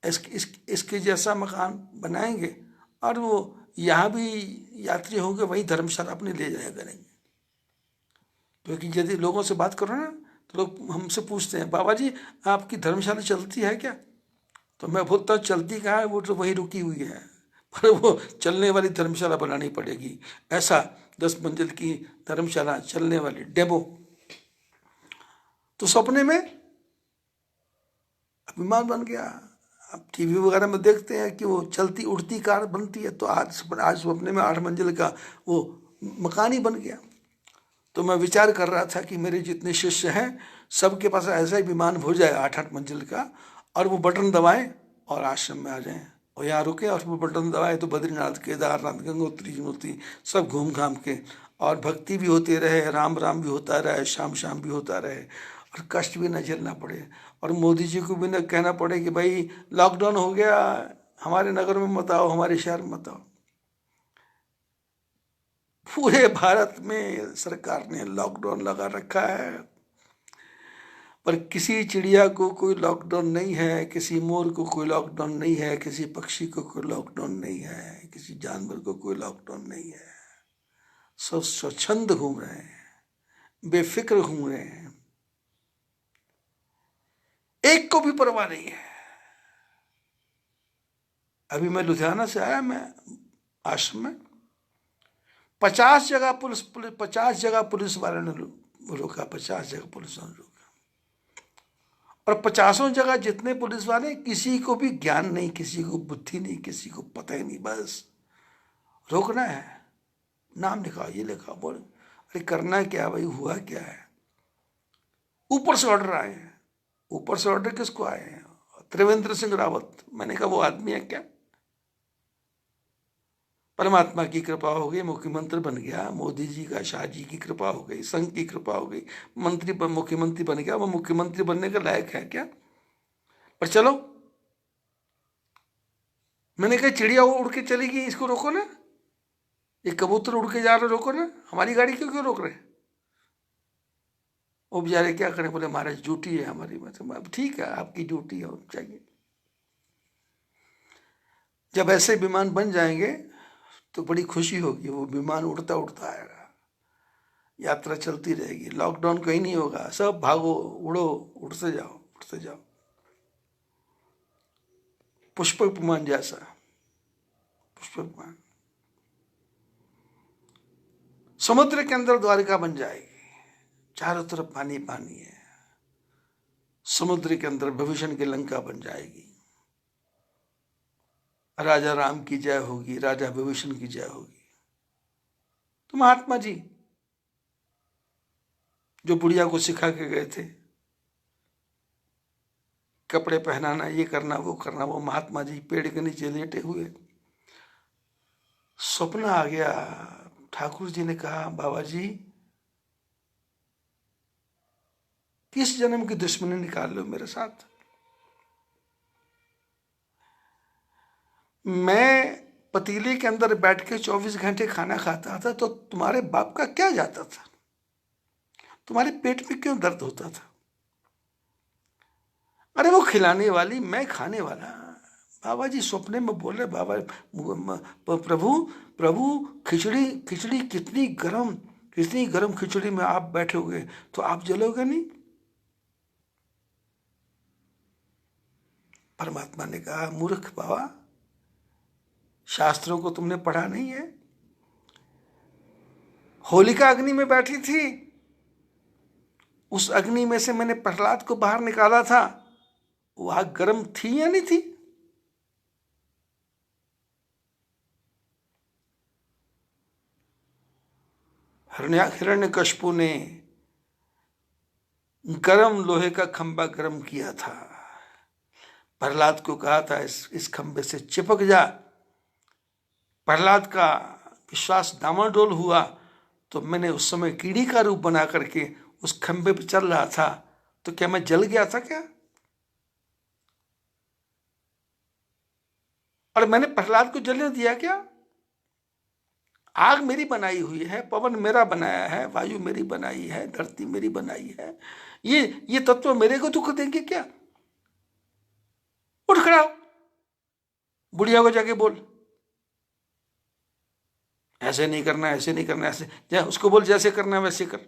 इसके जैसा मकान बनाएंगे, और वो यहाँ भी यात्री होंगे, वही धर्मशाला अपने ले जाया करेंगे। क्योंकि यदि लोगों से बात करो ना, तो लोग हमसे पूछते हैं, बाबा जी आपकी धर्मशाला चलती है क्या? तो मैं बोलता हूँ चलती कहाँ है, वो तो वहीं रुकी हुई है, पर वो चलने वाली धर्मशाला बनानी पड़ेगी। ऐसा 10 मंजिल की धर्मशाला चलने वाली डेमो। तो सपने में विमान बन गया। अब टीवी वगैरह में देखते हैं कि वो चलती उड़ती कार बनती है, तो आज सपने में 8 मंजिल का वो मकान ही बन गया। तो मैं विचार कर रहा था कि मेरे जितने शिष्य हैं सबके पास ऐसा ही विमान हो जाए 8-8 मंजिल का, और वो बटन दबाएं और आश्रम में आ जाएं, और यहाँ रुके और वो बटन दबाए तो बद्रीनाथ, केदारनाथ, गंगोत्री, यमुनोत्री सब घूम घाम के, और भक्ति भी होती रहे, राम राम भी होता रहे, शाम शाम भी होता रहे, और कष्ट भी न झेलना पड़े, और मोदी जी को भी न कहना पड़े कि भाई लॉकडाउन हो गया, हमारे नगर में मत आओ, हमारे शहर में मत आओ। पूरे भारत में सरकार ने लॉकडाउन लगा रखा है, पर किसी चिड़िया को कोई लॉकडाउन नहीं है, किसी मोर को कोई लॉकडाउन नहीं है, किसी पक्षी को कोई लॉकडाउन नहीं है, किसी जानवर को कोई लॉकडाउन नहीं है। सब स्वच्छंद घूम रहे हैं, बेफिक्र घूम रहे हैं, एक को भी परवाह नहीं है। अभी मैं लुधियाना से आया, मैं आश्रम में 50 जगह पुलिस वाले ने रोका, 50 जगह पुलिस वाले रोका, और 50 जगह जितने पुलिस वाले, किसी को भी ज्ञान नहीं, किसी को बुद्धि नहीं, किसी को पता ही नहीं, बस रोकना है, नाम लिखा, ये लिखा, बोल अरे करना क्या भाई, हुआ क्या है? ऊपर से ऑर्डर आए हैं। ऊपर से ऑर्डर किसको आए हैं? त्रिवेंद्र सिंह रावत। मैंने कहा वो आदमी है क्या? परमात्मा की कृपा हो गई, मुख्यमंत्री बन गया। मोदी जी का, शाह जी की कृपा हो गई, संघ की कृपा हो गई, मंत्री पर मुख्यमंत्री बन गया। वो मुख्यमंत्री बनने के लायक है क्या? पर चलो, मैंने कहा चिड़िया उड़ के चली गई, इसको रोको ना। ये कबूतर उड़ के जा रहे, रोको ना। हमारी गाड़ी क्यों क्यों रोक रहे? वो बेचारे क्या करें, बोले महाराज ड्यूटी है हमारी। मतलब अब ठीक है, आपकी ड्यूटी है, चाहिए। जब ऐसे विमान बन जाएंगे तो बड़ी खुशी होगी। वो विमान उड़ता उड़ता आएगा, यात्रा चलती रहेगी, लॉकडाउन कहीं नहीं होगा, सब भागो, उड़ो, उड़ते जाओ, उड़ते जाओ, पुष्पक विमान जैसा। पुष्पक विमान समुद्र के अंदर द्वारिका बन जाएगी, चारों तरफ पानी पानी है। समुद्र के अंदर विभीषण की लंका बन जाएगी। राजा राम की जय होगी, राजा विभीषण की जय होगी। तो महात्मा जी जो बुढ़िया को सिखा के गए थे कपड़े पहनाना, ये करना वो करना, वो महात्मा जी पेड़ के नीचे लेटे हुए, स्वप्न आ गया। ठाकुर जी ने कहा, बाबा जी किस जन्म की दुश्मनी निकाल लो मेरे साथ। मैं पतीले के अंदर बैठ के 24 घंटे खाना खाता था, तो तुम्हारे बाप का क्या जाता था? तुम्हारे पेट में क्यों दर्द होता था? अरे वो खिलाने वाली, मैं खाने वाला। बाबा जी सपने में बोले, बाबा प्रभु प्रभु खिचड़ी खिचड़ी कितनी गरम खिचड़ी में आप बैठोगे तो आप जलोगे नहीं? परमात्मा ने कहा, मूर्ख बाबा, शास्त्रों को तुमने पढ़ा नहीं है? होलिका अग्नि में बैठी थी, उस अग्नि में से मैंने प्रहलाद को बाहर निकाला था, वो आग गर्म थी या नहीं थी? हिरण्यकशिपु ने गरम लोहे का खंबा गरम किया था, प्रहलाद को कहा था इस खंबे से चिपक जा। प्रहलाद का विश्वास डामाडोल हुआ, तो मैंने उस समय कीड़ी का रूप बना करके उस खंबे पर चल रहा था, तो क्या मैं जल गया था क्या? और मैंने प्रहलाद को जलने दिया क्या? आग मेरी बनाई हुई है, पवन मेरा बनाया है, वायु मेरी बनाई है, धरती मेरी बनाई है, ये तत्व मेरे को दुख देंगे क्या? उठ खड़ा हो, बुढ़िया को जाके बोल, ऐसे नहीं करना, ऐसे नहीं करना, ऐसे जा उसको बोल, जैसे करना है वैसे कर।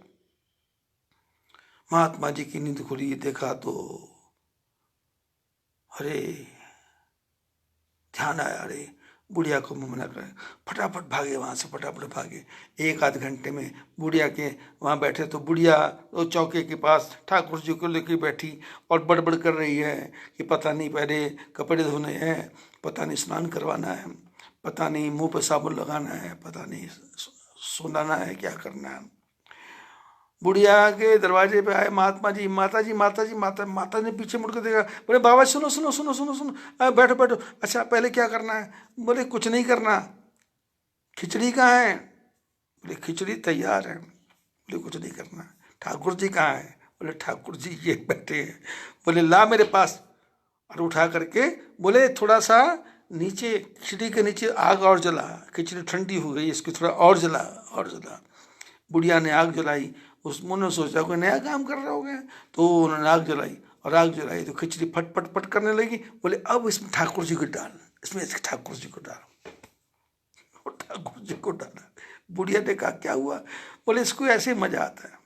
महात्मा जी की नींद खुली, देखा तो अरे ध्यान आया, अरे बुढ़िया को मना करें, फटाफट भागे वहाँ से, फटाफट भागे। एक आध घंटे में बुढ़िया के वहाँ बैठे तो बुढ़िया वो चौके के पास ठाकुर जी को लेकर बैठी और बड़बड़ कर रही है कि पता नहीं पहले कपड़े धोने हैं, पता नहीं स्नान करवाना है, पता नहीं मुंह पर साबुन लगाना है, पता नहीं सुनाना है, क्या करना है। बुढ़िया के दरवाजे पे आए महात्मा जी, माता जी माता जी माता माता ने पीछे मुड़ कर देखा, बोले बाबा सुनो सुनो सुनो सुनो सुनो, बैठो बैठो। अच्छा पहले क्या करना है? बोले कुछ नहीं करना। खिचड़ी कहाँ है? बोले खिचड़ी तैयार है। बोले कुछ नहीं करना। ठाकुर जी कहाँ है? बोले ठाकुर जी ये बैठे हैं। बोले ला मेरे पास, और उठा करके बोले थोड़ा सा नीचे, खिचड़ी के नीचे आग और जला, खिचड़ी ठंडी हो गई, इसको थोड़ा और जला, और जला। बुढ़िया ने आग जलाई, उन्होंने सोचा कोई नया काम कर रहे हो गए, तो उन्होंने आग जलाई, और आग जलाई तो खिचड़ी फट फट फट करने लगी। बोले अब इसमें ठाकुर जी को डाल, इसमें ठाकुर जी को डाल, और ठाकुर जी को डाला। बुढ़िया ने कहा क्या हुआ? बोले इसको ऐसे मजा आता है।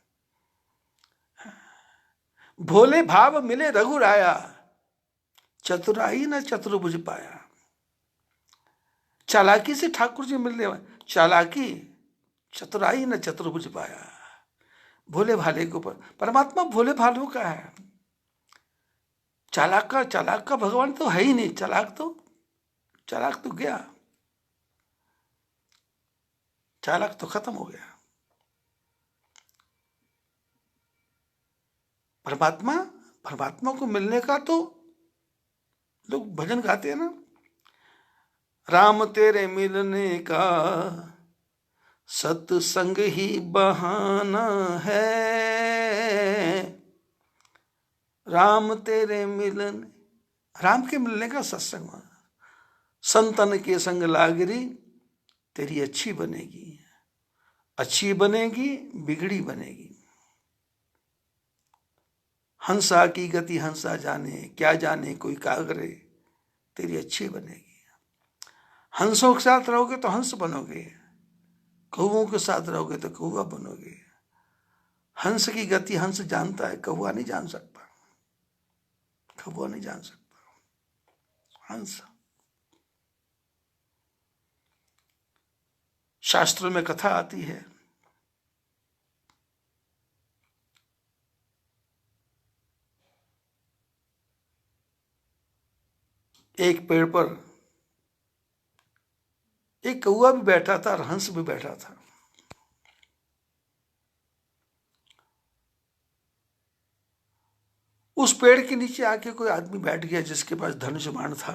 भोले भाव मिले रघुराया, चतुराई न चतुर्भुज पाया। चालाकी से ठाकुर जी मिलने, चालाकी, चतुराई न चतुर्भुज पाया। भोले भाले के ऊपर परमात्मा भोले भालों का है। चालाक का भगवान तो है ही नहीं। चालाक तो गया, चालाक तो खत्म हो गया। परमात्मा को मिलने का तो लोग भजन गाते हैं ना, राम तेरे मिलने का सत्संग ही बहाना है। राम तेरे मिलन, राम के मिलने का सत्संग, संतन के संग लागरी तेरी अच्छी बनेगी, अच्छी बनेगी बिगड़ी बनेगी। हंसा की गति हंसा जाने, क्या जाने कोई कागरे, तेरी अच्छी बनेगी। हंसों के साथ रहोगे तो हंस बनोगे, कौवों के साथ रहोगे तो कौवा बनोगे। हंस की गति हंस जानता है, कौवा नहीं जान सकता, कौवा नहीं जान सकता। हंस, शास्त्रों में कथा आती है, एक पेड़ पर एक कौवा भी बैठा था और हंस भी बैठा था। उस पेड़ के नीचे आके कोई आदमी बैठ गया जिसके पास धनुष बाण था।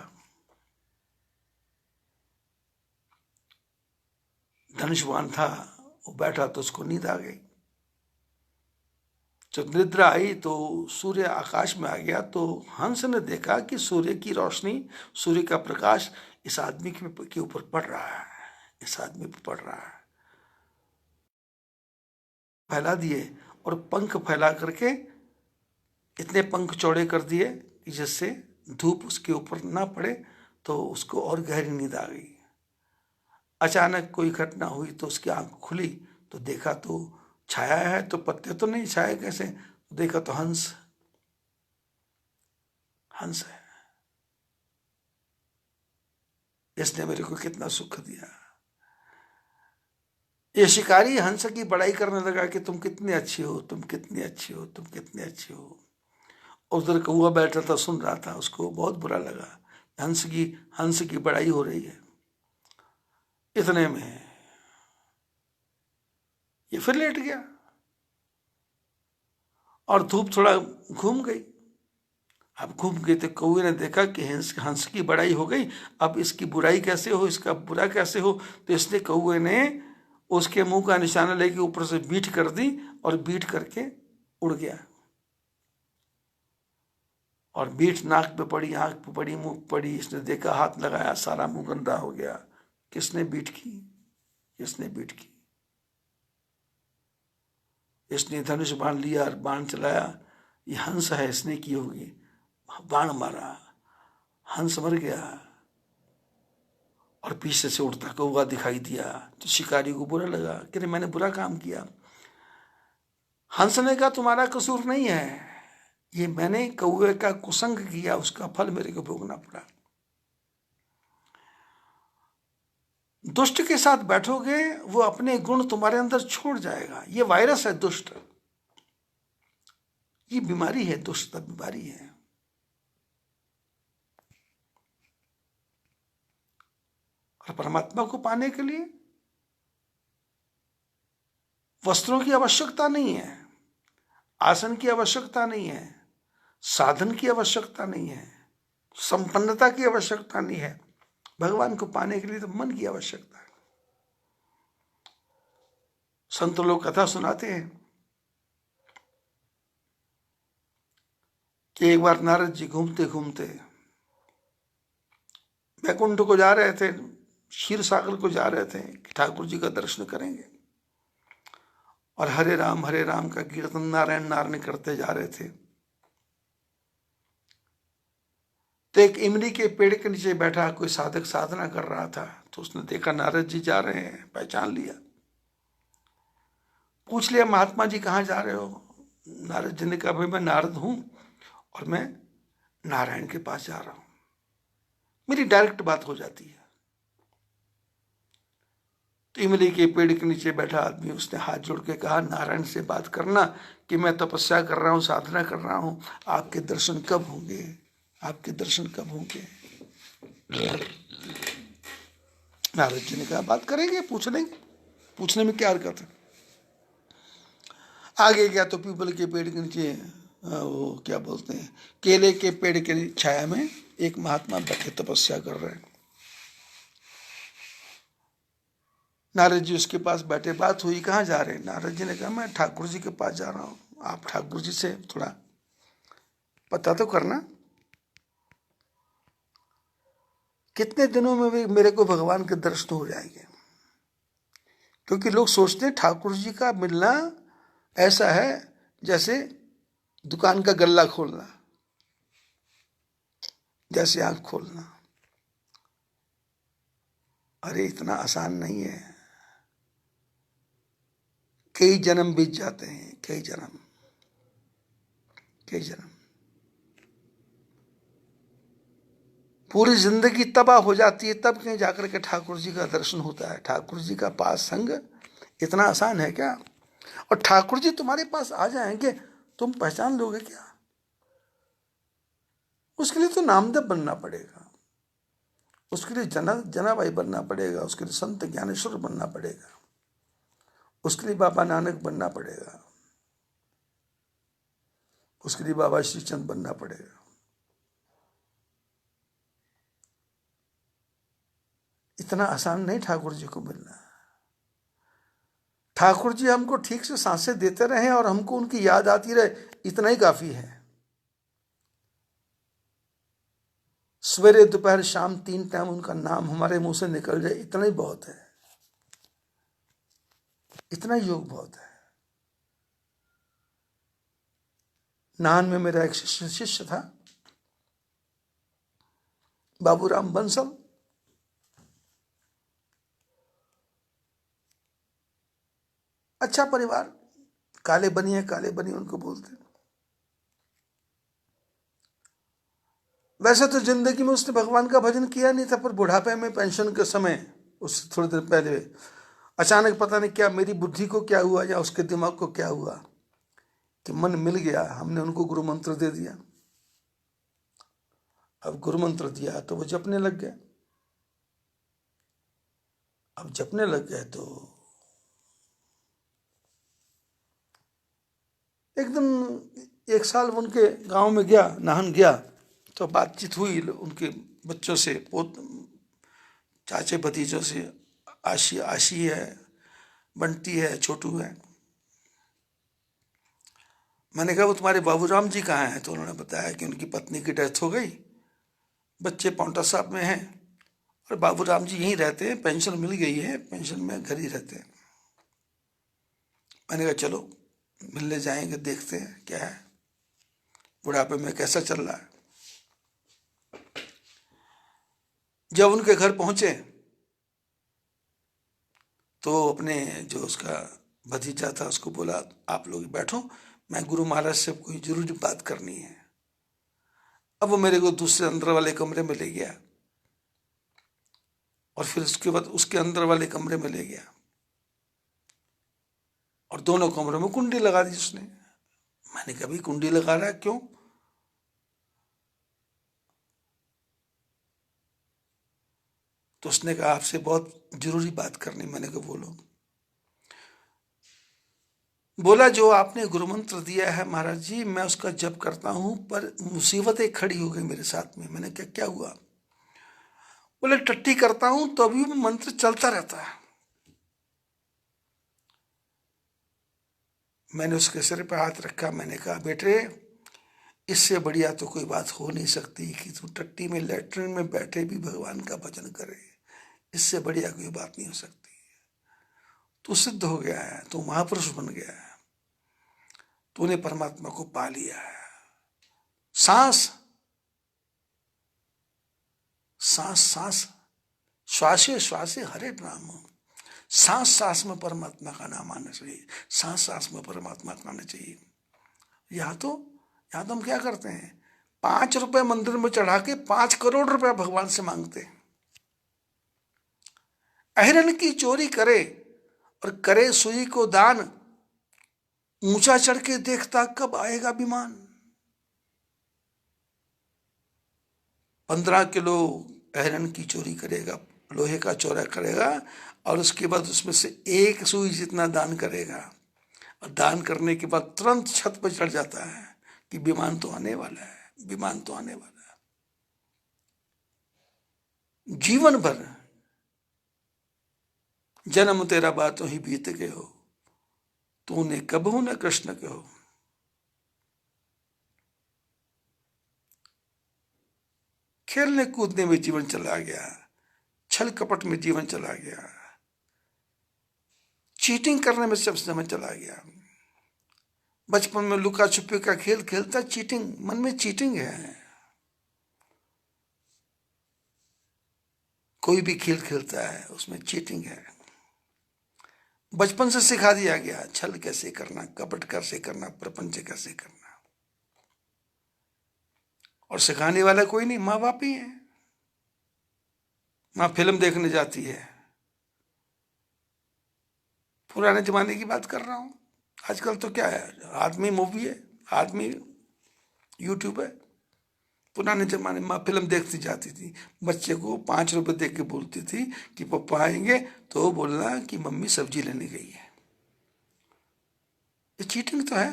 धनुष बाण था, वो बैठा तो उसको नींद आ गई। जब निद्रा आई तो सूर्य आकाश में आ गया, तो हंस ने देखा कि सूर्य की रोशनी, सूर्य का प्रकाश इस आदमी के ऊपर पड़ रहा है, इस आदमी पर पड़ रहा है। फैला दिए और पंख फैला करके इतने पंख चौड़े कर दिए कि जिससे धूप उसके ऊपर ना पड़े, तो उसको और गहरी नींद आ गई। अचानक कोई घटना हुई तो उसकी आंख खुली तो देखा तो छाया है, तो पत्ते तो नहीं, छाया कैसे? देखा तो हंस, हंस है। इसने मेरे को कितना सुख दिया। ये शिकारी हंस की बड़ाई करने लगा कि तुम कितनी अच्छी हो, तुम कितनी अच्छी हो, तुम कितनी अच्छी हो। उधर कौवा बैठा था, सुन रहा था, उसको बहुत बुरा लगा, हंस की बड़ाई हो रही है। इतने में ये फिर लेट गया और धूप थोड़ा घूम गई। अब घूम गई तो कौवे ने देखा कि हंस की बड़ाई हो गई, अब इसकी बुराई कैसे हो, इसका बुरा कैसे हो। तो इसने, कौवे ने उसके मुंह का निशाना लेके ऊपर से बीट कर दी और बीट करके उड़ गया। और बीट नाक पे पड़ी, आंख पे पड़ी, मुंह पे पड़ी। इसने देखा, हाथ लगाया, सारा मुंह गंदा हो गया। किसने बीट की? इसने बीट की। इसने धनुष बाण लिया और बाण चलाया। ये हंस है, इसने की होगी। बाण मारा, हंस मर गया और पीछे से उड़ता कौवा दिखाई दिया। तो शिकारी को बुरा लगा कि मैंने बुरा काम किया। हंस ने कहा तुम्हारा कसूर नहीं है, ये मैंने कौवे का कुसंग किया, उसका फल मेरे को भोगना पड़ा। दुष्ट के साथ बैठोगे वो अपने गुण तुम्हारे अंदर छोड़ जाएगा। ये वायरस है दुष्ट, ये बीमारी है, दुष्टता बीमारी है। और परमात्मा को पाने के लिए वस्त्रों की आवश्यकता नहीं है, आसन की आवश्यकता नहीं है, साधन की आवश्यकता नहीं है, संपन्नता की आवश्यकता नहीं है। भगवान को पाने के लिए तो मन की आवश्यकता है। संत लोग कथा सुनाते हैं कि एक बार नारद जी घूमते घूमते वैकुंठ को जा रहे थे, क्षीर सागर को जा रहे थे कि ठाकुर जी का दर्शन करेंगे, और हरे राम का कीर्तन नारायण नारायण करते जा रहे थे। तो एक इमली के पेड़ के नीचे बैठा कोई साधक साधना कर रहा था। तो उसने देखा नारद जी जा रहे हैं, पहचान लिया, पूछ लिया महात्मा जी कहाँ जा रहे हो? नारद जी ने कहा भाई मैं नारद हूं और मैं नारायण के पास जा रहा हूं। मेरी डायरेक्ट बात हो जाती है। तो इमली के पेड़ के नीचे बैठा आदमी, उसने हाथ जोड़ के कहा नारायण से बात करना कि मैं तपस्या कर रहा हूं, साधना कर रहा हूं, आपके दर्शन कब होंगे, आपके दर्शन कब होंगे? नारद जी ने कहा बात करेंगे, पूछ लेंगे, पूछने में क्या हरकत है। आगे गया तो पीपल के पेड़ के नीचे, वो क्या बोलते हैं, केले के पेड़ के छाया में एक महात्मा बैठे तपस्या कर रहे हैं। नारद जी उसके पास बैठे, बात हुई कहाँ जा रहे हैं? नारद जी ने कहा मैं ठाकुर जी के पास जा रहा हूँ, आप ठाकुर जी से थोड़ा पता तो करना, कितने दिनों में भी मेरे को भगवान के दर्शन हो जाएंगे। क्योंकि लोग सोचते हैं ठाकुर जी का मिलना ऐसा है जैसे दुकान का गल्ला खोलना, जैसे आंख खोलना। अरे इतना आसान नहीं है, कई जन्म बीत जाते हैं, कई जन्म, कई जन्म, पूरी जिंदगी तबाह हो जाती है, तब कहीं जाकर के ठाकुर जी का दर्शन होता है। ठाकुर जी का पास संग इतना आसान है क्या? और ठाकुर जी तुम्हारे पास आ जाएंगे, तुम पहचान लोगे क्या? उसके लिए तो नामदेव बनना पड़ेगा, उसके लिए जनाबाई बनना पड़ेगा, उसके लिए संत ज्ञानेश्वर बनना पड़ेगा, उसके लिए बाबा नानक बनना पड़ेगा, उसके लिए बाबा श्रीचंद बनना पड़ेगा। इतना आसान नहीं ठाकुर जी को मिलना। ठाकुर जी हमको ठीक से सांसें देते रहे और हमको उनकी याद आती रहे, इतना ही काफी है। सवेरे दोपहर शाम 3 टाइम उनका नाम हमारे मुंह से निकल जाए, इतना ही बहुत है, इतना ही योग बहुत है। नान में मेरा एक शिष्य था, बाबूराम बंसल। अच्छा परिवार, काले बनिए उनको बोलते। वैसे तो जिंदगी में उसने भगवान का भजन किया नहीं था, पर बुढ़ापे में पेंशन के समय, उससे थोड़ी देर पहले अचानक पता नहीं क्या, मेरी बुद्धि को क्या हुआ या उसके दिमाग को क्या हुआ कि मन मिल गया, हमने उनको गुरु मंत्र दे दिया। अब गुरु मंत्र दिया तो वो जपने लग गए। अब जपने लग गए तो एकदम, 1 साल उनके गांव में गया, नाहन गया, तो बातचीत हुई उनके बच्चों से, चाचे भतीजों से। आशी आशी है, बंटी है, छोटू है। मैंने कहा वो तुम्हारे बाबूराम जी कहाँ हैं? तो उन्होंने बताया कि उनकी पत्नी की डेथ हो गई, बच्चे पाउंटा साहब में हैं, और बाबूराम जी यहीं रहते हैं, पेंशन मिल गई है, पेंशन में घर ही रहते हैं। मैंने कहा चलो मिलने जाएंगे, देखते हैं क्या है, बुढ़ापे में कैसा चल रहा है। जब उनके घर पहुंचे तो अपने जो उसका भतीजा था उसको बोला आप लोग बैठो, मैं गुरु महाराज से कोई जरूरी बात करनी है। अब वो मेरे को दूसरे अंदर वाले कमरे में ले गया, और फिर उसके बाद उसके अंदर वाले कमरे में ले गया, और दोनों कमरों में कुंडी लगा दी उसने। मैंने कहा भाई कुंडी लगा रहा है क्यों? तो उसने कहा आपसे बहुत जरूरी बात करनी। मैंने कहा बोलो। बोला जो आपने गुरु मंत्र दिया है महाराज जी, मैं उसका जप करता हूं, पर मुसीबतें खड़ी हो गई मेरे साथ में। मैंने क्या क्या हुआ? बोले टट्टी करता हूं तो अभी भी मंत्र चलता रहता है। मैंने उसके सिर पे हाथ रखा, मैंने कहा बेटे इससे बढ़िया तो कोई बात हो नहीं सकती कि तू टट्टी में लेटरिन में बैठे भी भगवान का भजन करे, इससे बढ़िया कोई बात नहीं हो सकती। तू सिद्ध हो गया है, तू महापुरुष बन गया है, तूने परमात्मा को पा लिया है। सांस सांस सांस, श्वासे श्वासे हरे नाम, सांस सांस में परमात्मा का नाम आना चाहिए, सांस सांस में परमात्मा का आना चाहिए। यहाँ तो हम क्या करते हैं, 5 रुपए मंदिर में चढ़ा के 5 करोड़ रुपया भगवान से मांगते हैं। अहिरन की चोरी करे और करे सुई को दान, ऊंचा चढ़ के देखता कब आएगा विमान। 15 किलो अहिरन की चोरी करेगा, लोहे का चोरा करेगा, और उसके बाद उसमें से 1 सुई जितना दान करेगा, और दान करने के बाद तुरंत छत पर चढ़ जाता है कि विमान तो आने वाला है, विमान तो आने वाला है। जीवन भर जन्म तेरा बातों ही बीत गए हो, तूने कबहू न कृष्ण कहो। खेलने कूदने में जीवन चला गया, छल कपट में जीवन चला गया, चीटिंग करने में सब समय चला गया। बचपन में लुका छुपी का खेल खेलता, चीटिंग मन में चीटिंग है। कोई भी खेल खेलता है उसमें चीटिंग है। बचपन से सिखा दिया गया छल कैसे करना, कपट कैसे करना, प्रपंच कैसे करना। और सिखाने वाला कोई नहीं, माँ बाप ही है। माँ फिल्म देखने जाती है, पुराने जमाने की बात कर रहा हूं। आजकल तो क्या है, आदमी मूवी है, आदमी यूट्यूब है। पुराने जमाने में माँ फिल्म देखती जाती थी, बच्चे को 5 रुपए दे के बोलती थी कि पापा आएंगे तो बोलना कि मम्मी सब्जी लेने गई है। ये चीटिंग तो है।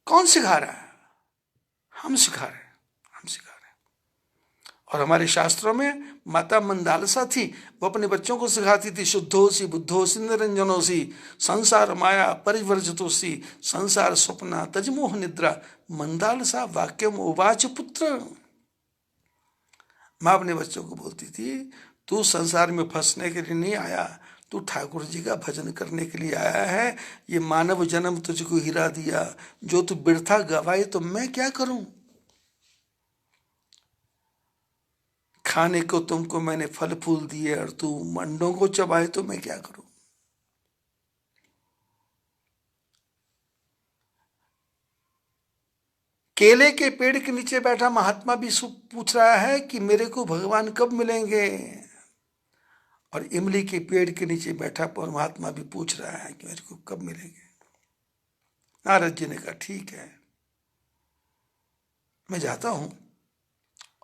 कौन सिखा रहा है? हम सिखा रहे हैं, हम सिखा रहे हैं। और हमारे शास्त्रों में माता मंदालसा थी, वो अपने बच्चों को सिखाती थी, शुद्धोसी बुद्धोसी निरंजनोसी संसार माया परिवर्जितोसी संसार स्वप्ना तजमोह निद्रा मंदालसा वाक्यम उवाच पुत्र। माँ अपने बच्चों को बोलती थी, तू संसार में फंसने के लिए नहीं आया, तू ठाकुर जी का भजन करने के लिए आया है। ये मानव जन्म तुझको हीरा दिया, जो तू बिरथा गवाए तो मैं क्या करूं। खाने को तुमको मैंने फल फूल दिए और तू मंडों को चबाए तो मैं क्या करूं। केले के पेड़ के नीचे बैठा महात्मा भी पूछ रहा है कि मेरे को भगवान कब मिलेंगे। और इमली के पेड़ के नीचे बैठा परमात्मा भी पूछ रहा है कि मेरे को कब मिलेंगे। नारद जी ने कहा ठीक है, मैं जाता हूं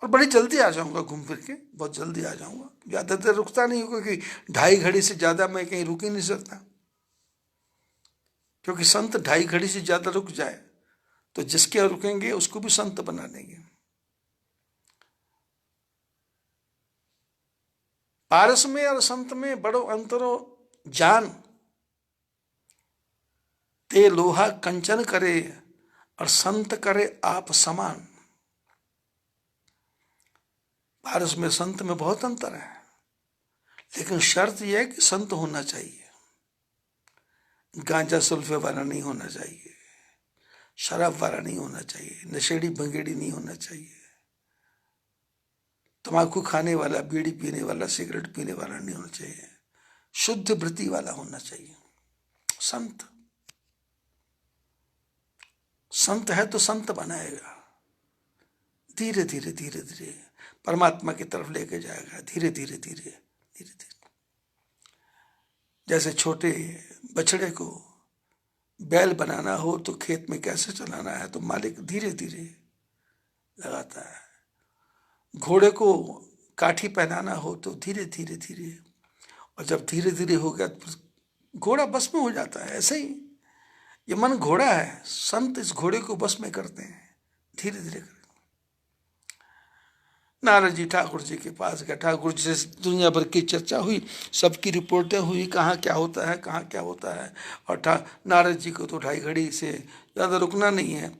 और बड़ी जल्दी आ जाऊंगा, घूम फिर के बहुत जल्दी आ जाऊंगा, ज्यादा देर रुकता नहीं हूं, क्योंकि 2.5 घड़ी से ज्यादा मैं कहीं रुक ही नहीं सकता। क्योंकि संत 2.5 घड़ी से ज्यादा रुक जाए तो जिसके यहाँ रुकेंगे उसको भी संत बना देंगे। पारस में और संत में बड़ो अंतरो जान, ते लोहा कंचन करे और संत करे आप समान। पारस में संत में बहुत अंतर है, लेकिन शर्त यह है कि संत होना चाहिए, गांजा सुल्फे वाला नहीं होना चाहिए, शराब वाला नहीं होना चाहिए, नशेड़ी भंगेड़ी नहीं होना चाहिए, तंबाकू खाने वाला, बीड़ी पीने वाला, सिगरेट पीने वाला नहीं होना चाहिए, शुद्ध वृत्ति वाला होना चाहिए। संत संत है तो संत बनाएगा, धीरे धीरे धीरे धीरे परमात्मा की तरफ लेके जाएगा, धीरे धीरे धीरे धीरे धीरे। जैसे छोटे बछड़े को बैल बनाना हो तो खेत में कैसे चलाना है, तो मालिक धीरे धीरे लगाता है। घोड़े को काठी पहनाना हो तो धीरे धीरे धीरे, और जब धीरे धीरे हो गया तो घोड़ा बस में हो जाता है। ऐसे ही ये मन घोड़ा है, संत इस घोड़े को बस में करते हैं, धीरे धीरे करते। नारद जी ठाकुर जी के पास गए, ठाकुर जी से दुनिया भर की चर्चा हुई, सबकी रिपोर्टें हुई, कहाँ क्या होता है, कहाँ क्या होता है। और नारद जी को तो 2.5 घड़ी से ज़्यादा रुकना नहीं है।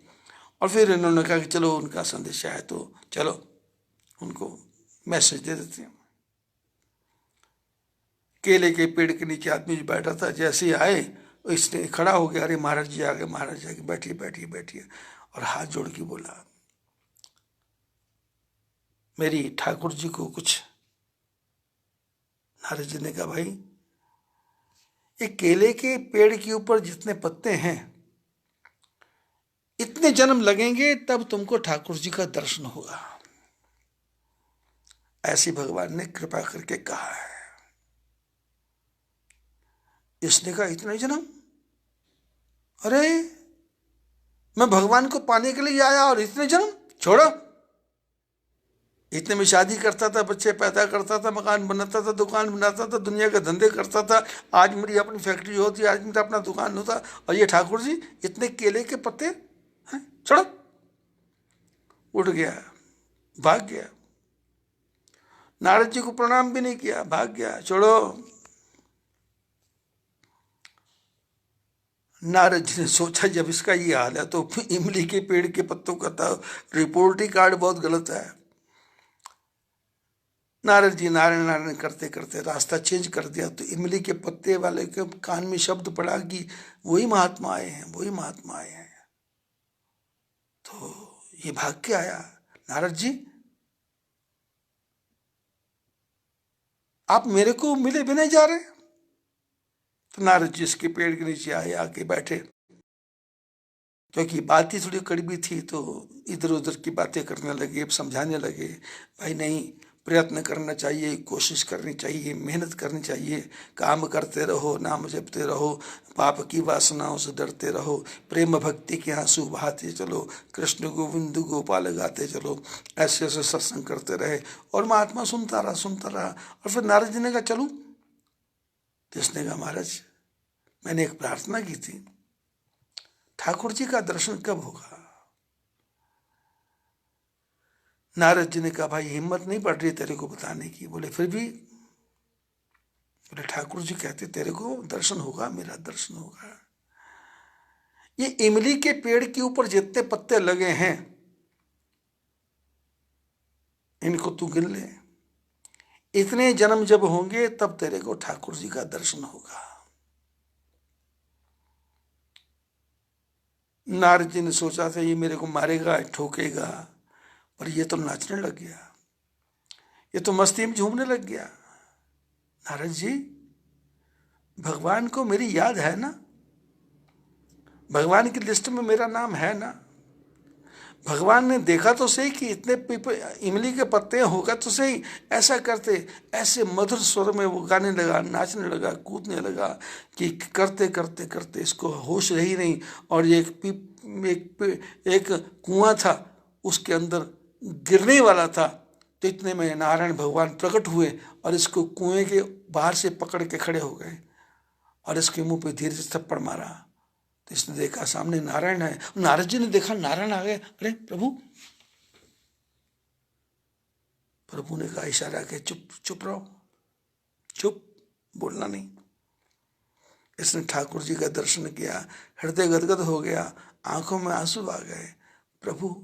और फिर इन्होंने कहा कि चलो उनका संदेश आया तो चलो उनको मैसेज दे देते हैं। केले के पेड़ के नीचे आदमी जो बैठा था, जैसे ही आए इसने खड़ा हो गया, अरे महाराज जी आ गए, महाराज जी आ गए, बैठिए बैठिए बैठिए। और हाथ जोड़ के बोला, मेरी ठाकुर जी को कुछ। नारद जी ने कहा, भाई ये केले के पेड़ के ऊपर जितने पत्ते हैं इतने जन्म लगेंगे तब तुमको ठाकुर जी का दर्शन होगा, ऐसी भगवान ने कृपा करके कहा है। इसने कहा इतने जन्म, अरे मैं भगवान को पाने के लिए आया और इतने जन्म, छोड़ो। इतने में शादी करता था, बच्चे पैदा करता था, मकान बनाता था, दुकान बनाता था, दुनिया के धंधे करता था, आज मेरी अपनी फैक्ट्री होती, आज मेरा अपना दुकान होता, और ये ठाकुर जी इतने केले के पत्ते हैं, छोड़ो। उठ गया, भाग गया। नारद जी को प्रणाम भी नहीं किया, भाग गया, छोड़ो। नारद जी ने सोचा जब इसका ये हाल है तो इमली के पेड़ के पत्तों का तो रिपोर्ट कार्ड बहुत गलत है। नारद जी नारायण नारायण करते करते रास्ता चेंज कर दिया, तो इमली के पत्ते वाले के कान में शब्द पड़ा कि वही महात्मा आए हैं, वही महात्मा आए हैं। तो ये भाग के आया, नारद जी आप मेरे को मिले भी नहीं जा रहे। तो नारद जी इसके पेड़ के नीचे आए, आके बैठे, क्योंकि बात ही थोड़ी कड़वी थी तो इधर उधर की बातें करने लगे, समझाने लगे, भाई नहीं, प्रयत्न करना चाहिए, कोशिश करनी चाहिए, मेहनत करनी चाहिए, काम करते रहो, नाम जपते रहो, पाप की वासनाओं से डरते रहो, प्रेम भक्ति के आंसू बहाते चलो, कृष्ण गोविंद गोपाल गाते चलो, ऐसे ऐसे सत्संग करते रहे। और महात्मा सुनता रहा। और फिर नारद जी ने कहा चलूं? तो इसने कहा महाराज मैंने एक प्रार्थना की थी, ठाकुर जी का दर्शन कब होगा? नारद जी ने कहा भाई हिम्मत नहीं पड़ रही तेरे को बताने की। बोले फिर भी? बोले ठाकुर जी कहते तेरे को दर्शन होगा, मेरा दर्शन होगा। ये इमली के पेड़ के ऊपर जितने पत्ते लगे हैं इनको तू गिन ले, इतने जन्म जब होंगे तब तेरे को ठाकुर जी का दर्शन होगा। नारद जी ने सोचा था ये मेरे को मारेगा, ठोकेगा, पर ये तो नाचने लग गया, ये तो मस्ती में झूमने लग गया। नारद जी भगवान को मेरी याद है ना, भगवान की लिस्ट में मेरा नाम है ना, भगवान ने देखा तो सही कि इतने इमली के पत्ते होगा तो सही, ऐसा करते, ऐसे मधुर स्वर में वो गाने लगा, नाचने लगा, कूदने लगा कि करते करते करते इसको होश रही नहीं। और एक कुआं था, उसके अंदर गिरने वाला था, तो इतने में नारायण भगवान प्रकट हुए और इसको कुएं के बाहर से पकड़ के खड़े हो गए और इसके मुंह पे धीरे से थप्पड़ मारा। तो इसने देखा सामने नारायण है। नारद जी ने देखा नारायण आ गए, अरे प्रभु। प्रभु ने कहा इशारा के चुप चुप रहो, चुप, बोलना नहीं। इसने ठाकुर जी का दर्शन किया, हृदय गदगद हो गया, आंखों में आंसू आ गए। प्रभु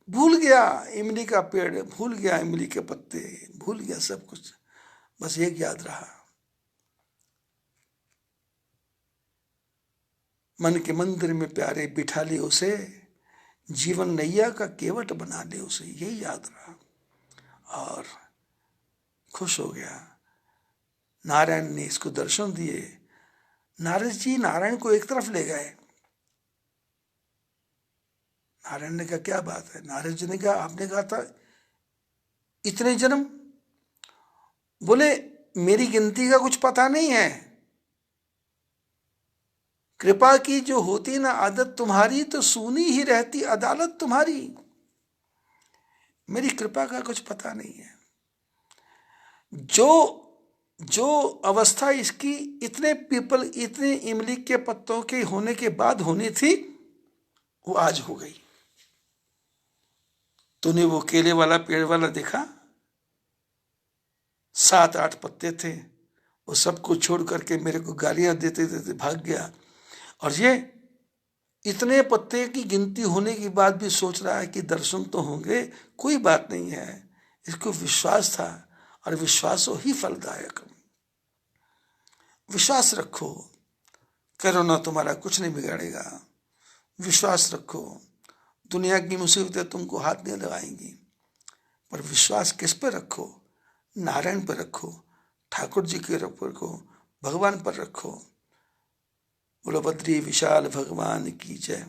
भूल गया इमली का पेड़, भूल गया इमली के पत्ते, भूल गया सब कुछ, बस एक याद रहा, मन के मंदिर में प्यारे बिठा ले उसे, जीवन नैया का केवट बना ले उसे, यही याद रहा और खुश हो गया। नारायण ने इसको दर्शन दिए। नारद जी नारायण को एक तरफ ले गए। नारायण ने कहा क्या बात है? नारद जी ने कहा आपने कहा था इतने जन्म। बोले मेरी गिनती का कुछ पता नहीं है, कृपा की जो होती ना आदत तुम्हारी, तो सुनी ही रहती अदालत तुम्हारी। मेरी कृपा का कुछ पता नहीं है। जो अवस्था इसकी इतने इतने इमली के पत्तों के होने के बाद होनी थी, वो आज हो गई। तूने वो केले वाला पेड़ वाला देखा, 7-8 पत्ते थे, वो सबको छोड़ करके मेरे को गालियां देते देते भाग गया। और ये इतने पत्ते की गिनती होने के बाद भी सोच रहा है कि दर्शन तो होंगे, कोई बात नहीं है। इसको विश्वास था और विश्वास ही फलदायक। विश्वास रखो, कोरोना तुम्हारा कुछ नहीं बिगाड़ेगा। विश्वास रखो, दुनिया की मुसीबतें तुमको हाथ नहीं लगाएंगी, पर विश्वास किस पर रखो? नारायण पर रखो, ठाकुर जी के ऊपर रखो, भगवान पर रखो। बोलो बद्री विशाल भगवान की जय।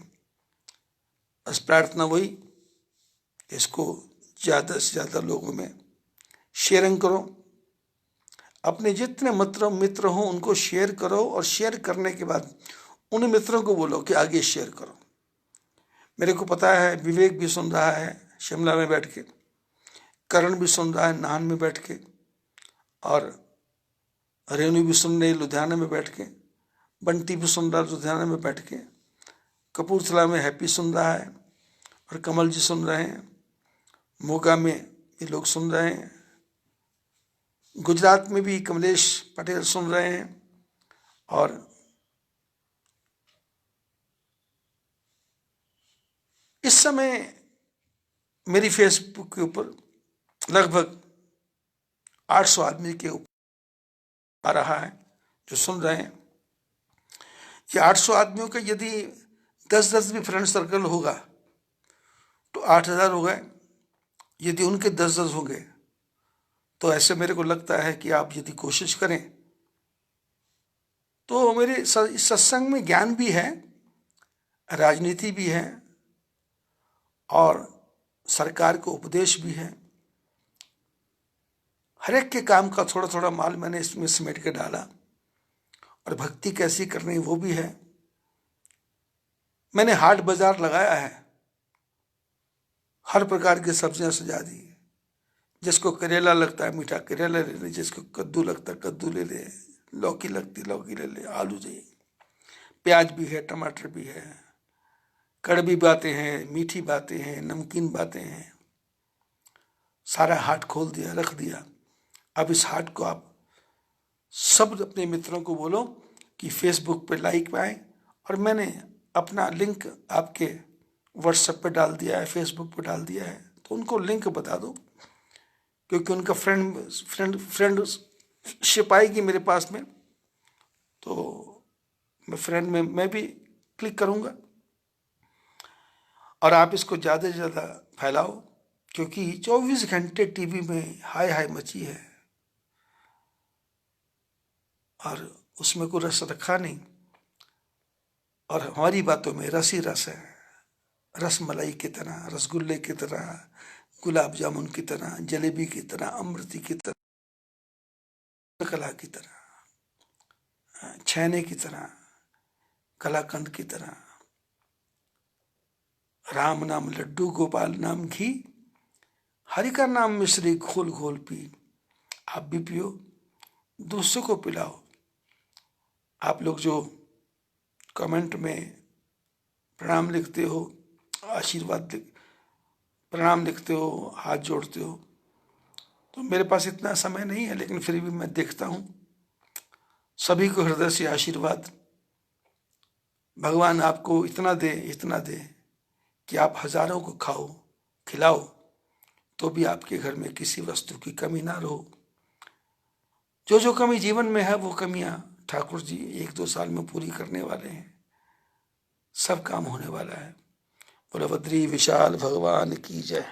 बस प्रार्थना वही, इसको ज़्यादा से ज़्यादा लोगों में शेयरिंग करो, अपने जितने मित्र हो उनको शेयर करो, और शेयर करने के बाद उन मित्रों को बोलो कि आगे शेयर करो। मेरे को पता है विवेक भी सुन रहा है शिमला में बैठ के, करण भी सुन रहा है नाहन में बैठ के, और रेणु भी सुन रही लुधियाना में बैठ के, बंटी भी सुन रहा है लुधियाना में बैठ के, कपूरथला में हैप्पी सुन रहा है, और कमल जी सुन रहे हैं, मोगा में ये लोग सुन रहे हैं, गुजरात में भी कमलेश पटेल सुन रहे हैं, और इस समय मेरी फेसबुक के ऊपर लगभग 800 आदमी के ऊपर आ रहा है जो सुन रहे हैं। ये 800 आदमियों का यदि 10-10 भी फ्रेंड सर्कल होगा तो 8000 हो गए। यदि उनके 10-10 होंगे तो ऐसे मेरे को लगता है कि आप यदि कोशिश करें तो मेरे इस सत्संग में ज्ञान भी है, राजनीति भी है, और सरकार को उपदेश भी है। हर एक के काम का थोड़ा थोड़ा माल मैंने इसमें समेट के डाला, और भक्ति कैसी करनी वो भी है। मैंने हाट बाजार लगाया है, हर प्रकार की सब्जियां सजा दी। जिसको करेला लगता है मीठा करेला ले ले, जिसको कद्दू लगता है कद्दू ले ले, लौकी लगती लौकी ले ले, आलू चाहिए, प्याज भी है, टमाटर भी है, कड़वी बातें हैं, मीठी बातें हैं, नमकीन बातें हैं। सारा हाट खोल दिया, रख दिया। अब इस हाट को आप सब अपने मित्रों को बोलो कि फेसबुक पे लाइक पाएं, और मैंने अपना लिंक आपके व्हाट्सएप पे डाल दिया है, फेसबुक पे डाल दिया है, तो उनको लिंक बता दो, क्योंकि उनका फ्रेंडशिप आएगी मेरे पास में, तो मैं फ्रेंड में मैं भी क्लिक करूँगा। और आप इसको ज़्यादा से ज़्यादा फैलाओ, क्योंकि 24 घंटे टीवी में हाय हाय मची है, और उसमें कोई रस रखा नहीं, और हमारी बातों में रस ही रस है। रस मलाई की तरह, रसगुल्ले की तरह, गुलाब जामुन की तरह, जलेबी की तरह, अमृति की तरह, कला की तरह, छैने की तरह, कलाकंद की तरह। राम नाम लड्डू, गोपाल नाम घी, हरि का नाम मिश्री, घोल घोल पी। आप भी पियो, दूसरों को पिलाओ। आप लोग जो कमेंट में प्रणाम लिखते हो, आशीर्वाद प्रणाम लिखते हो, हाथ जोड़ते हो, तो मेरे पास इतना समय नहीं है, लेकिन फिर भी मैं देखता हूँ। सभी को हृदय से आशीर्वाद। भगवान आपको इतना दे कि आप हजारों को खाओ, खिलाओ, तो भी आपके घर में किसी वस्तु की कमी ना रहो। जो कमी जीवन में है वो कमियां ठाकुर जी 1-2 साल में पूरी करने वाले हैं। सब काम होने वाला है। बोलो बद्री विशाल भगवान की जय।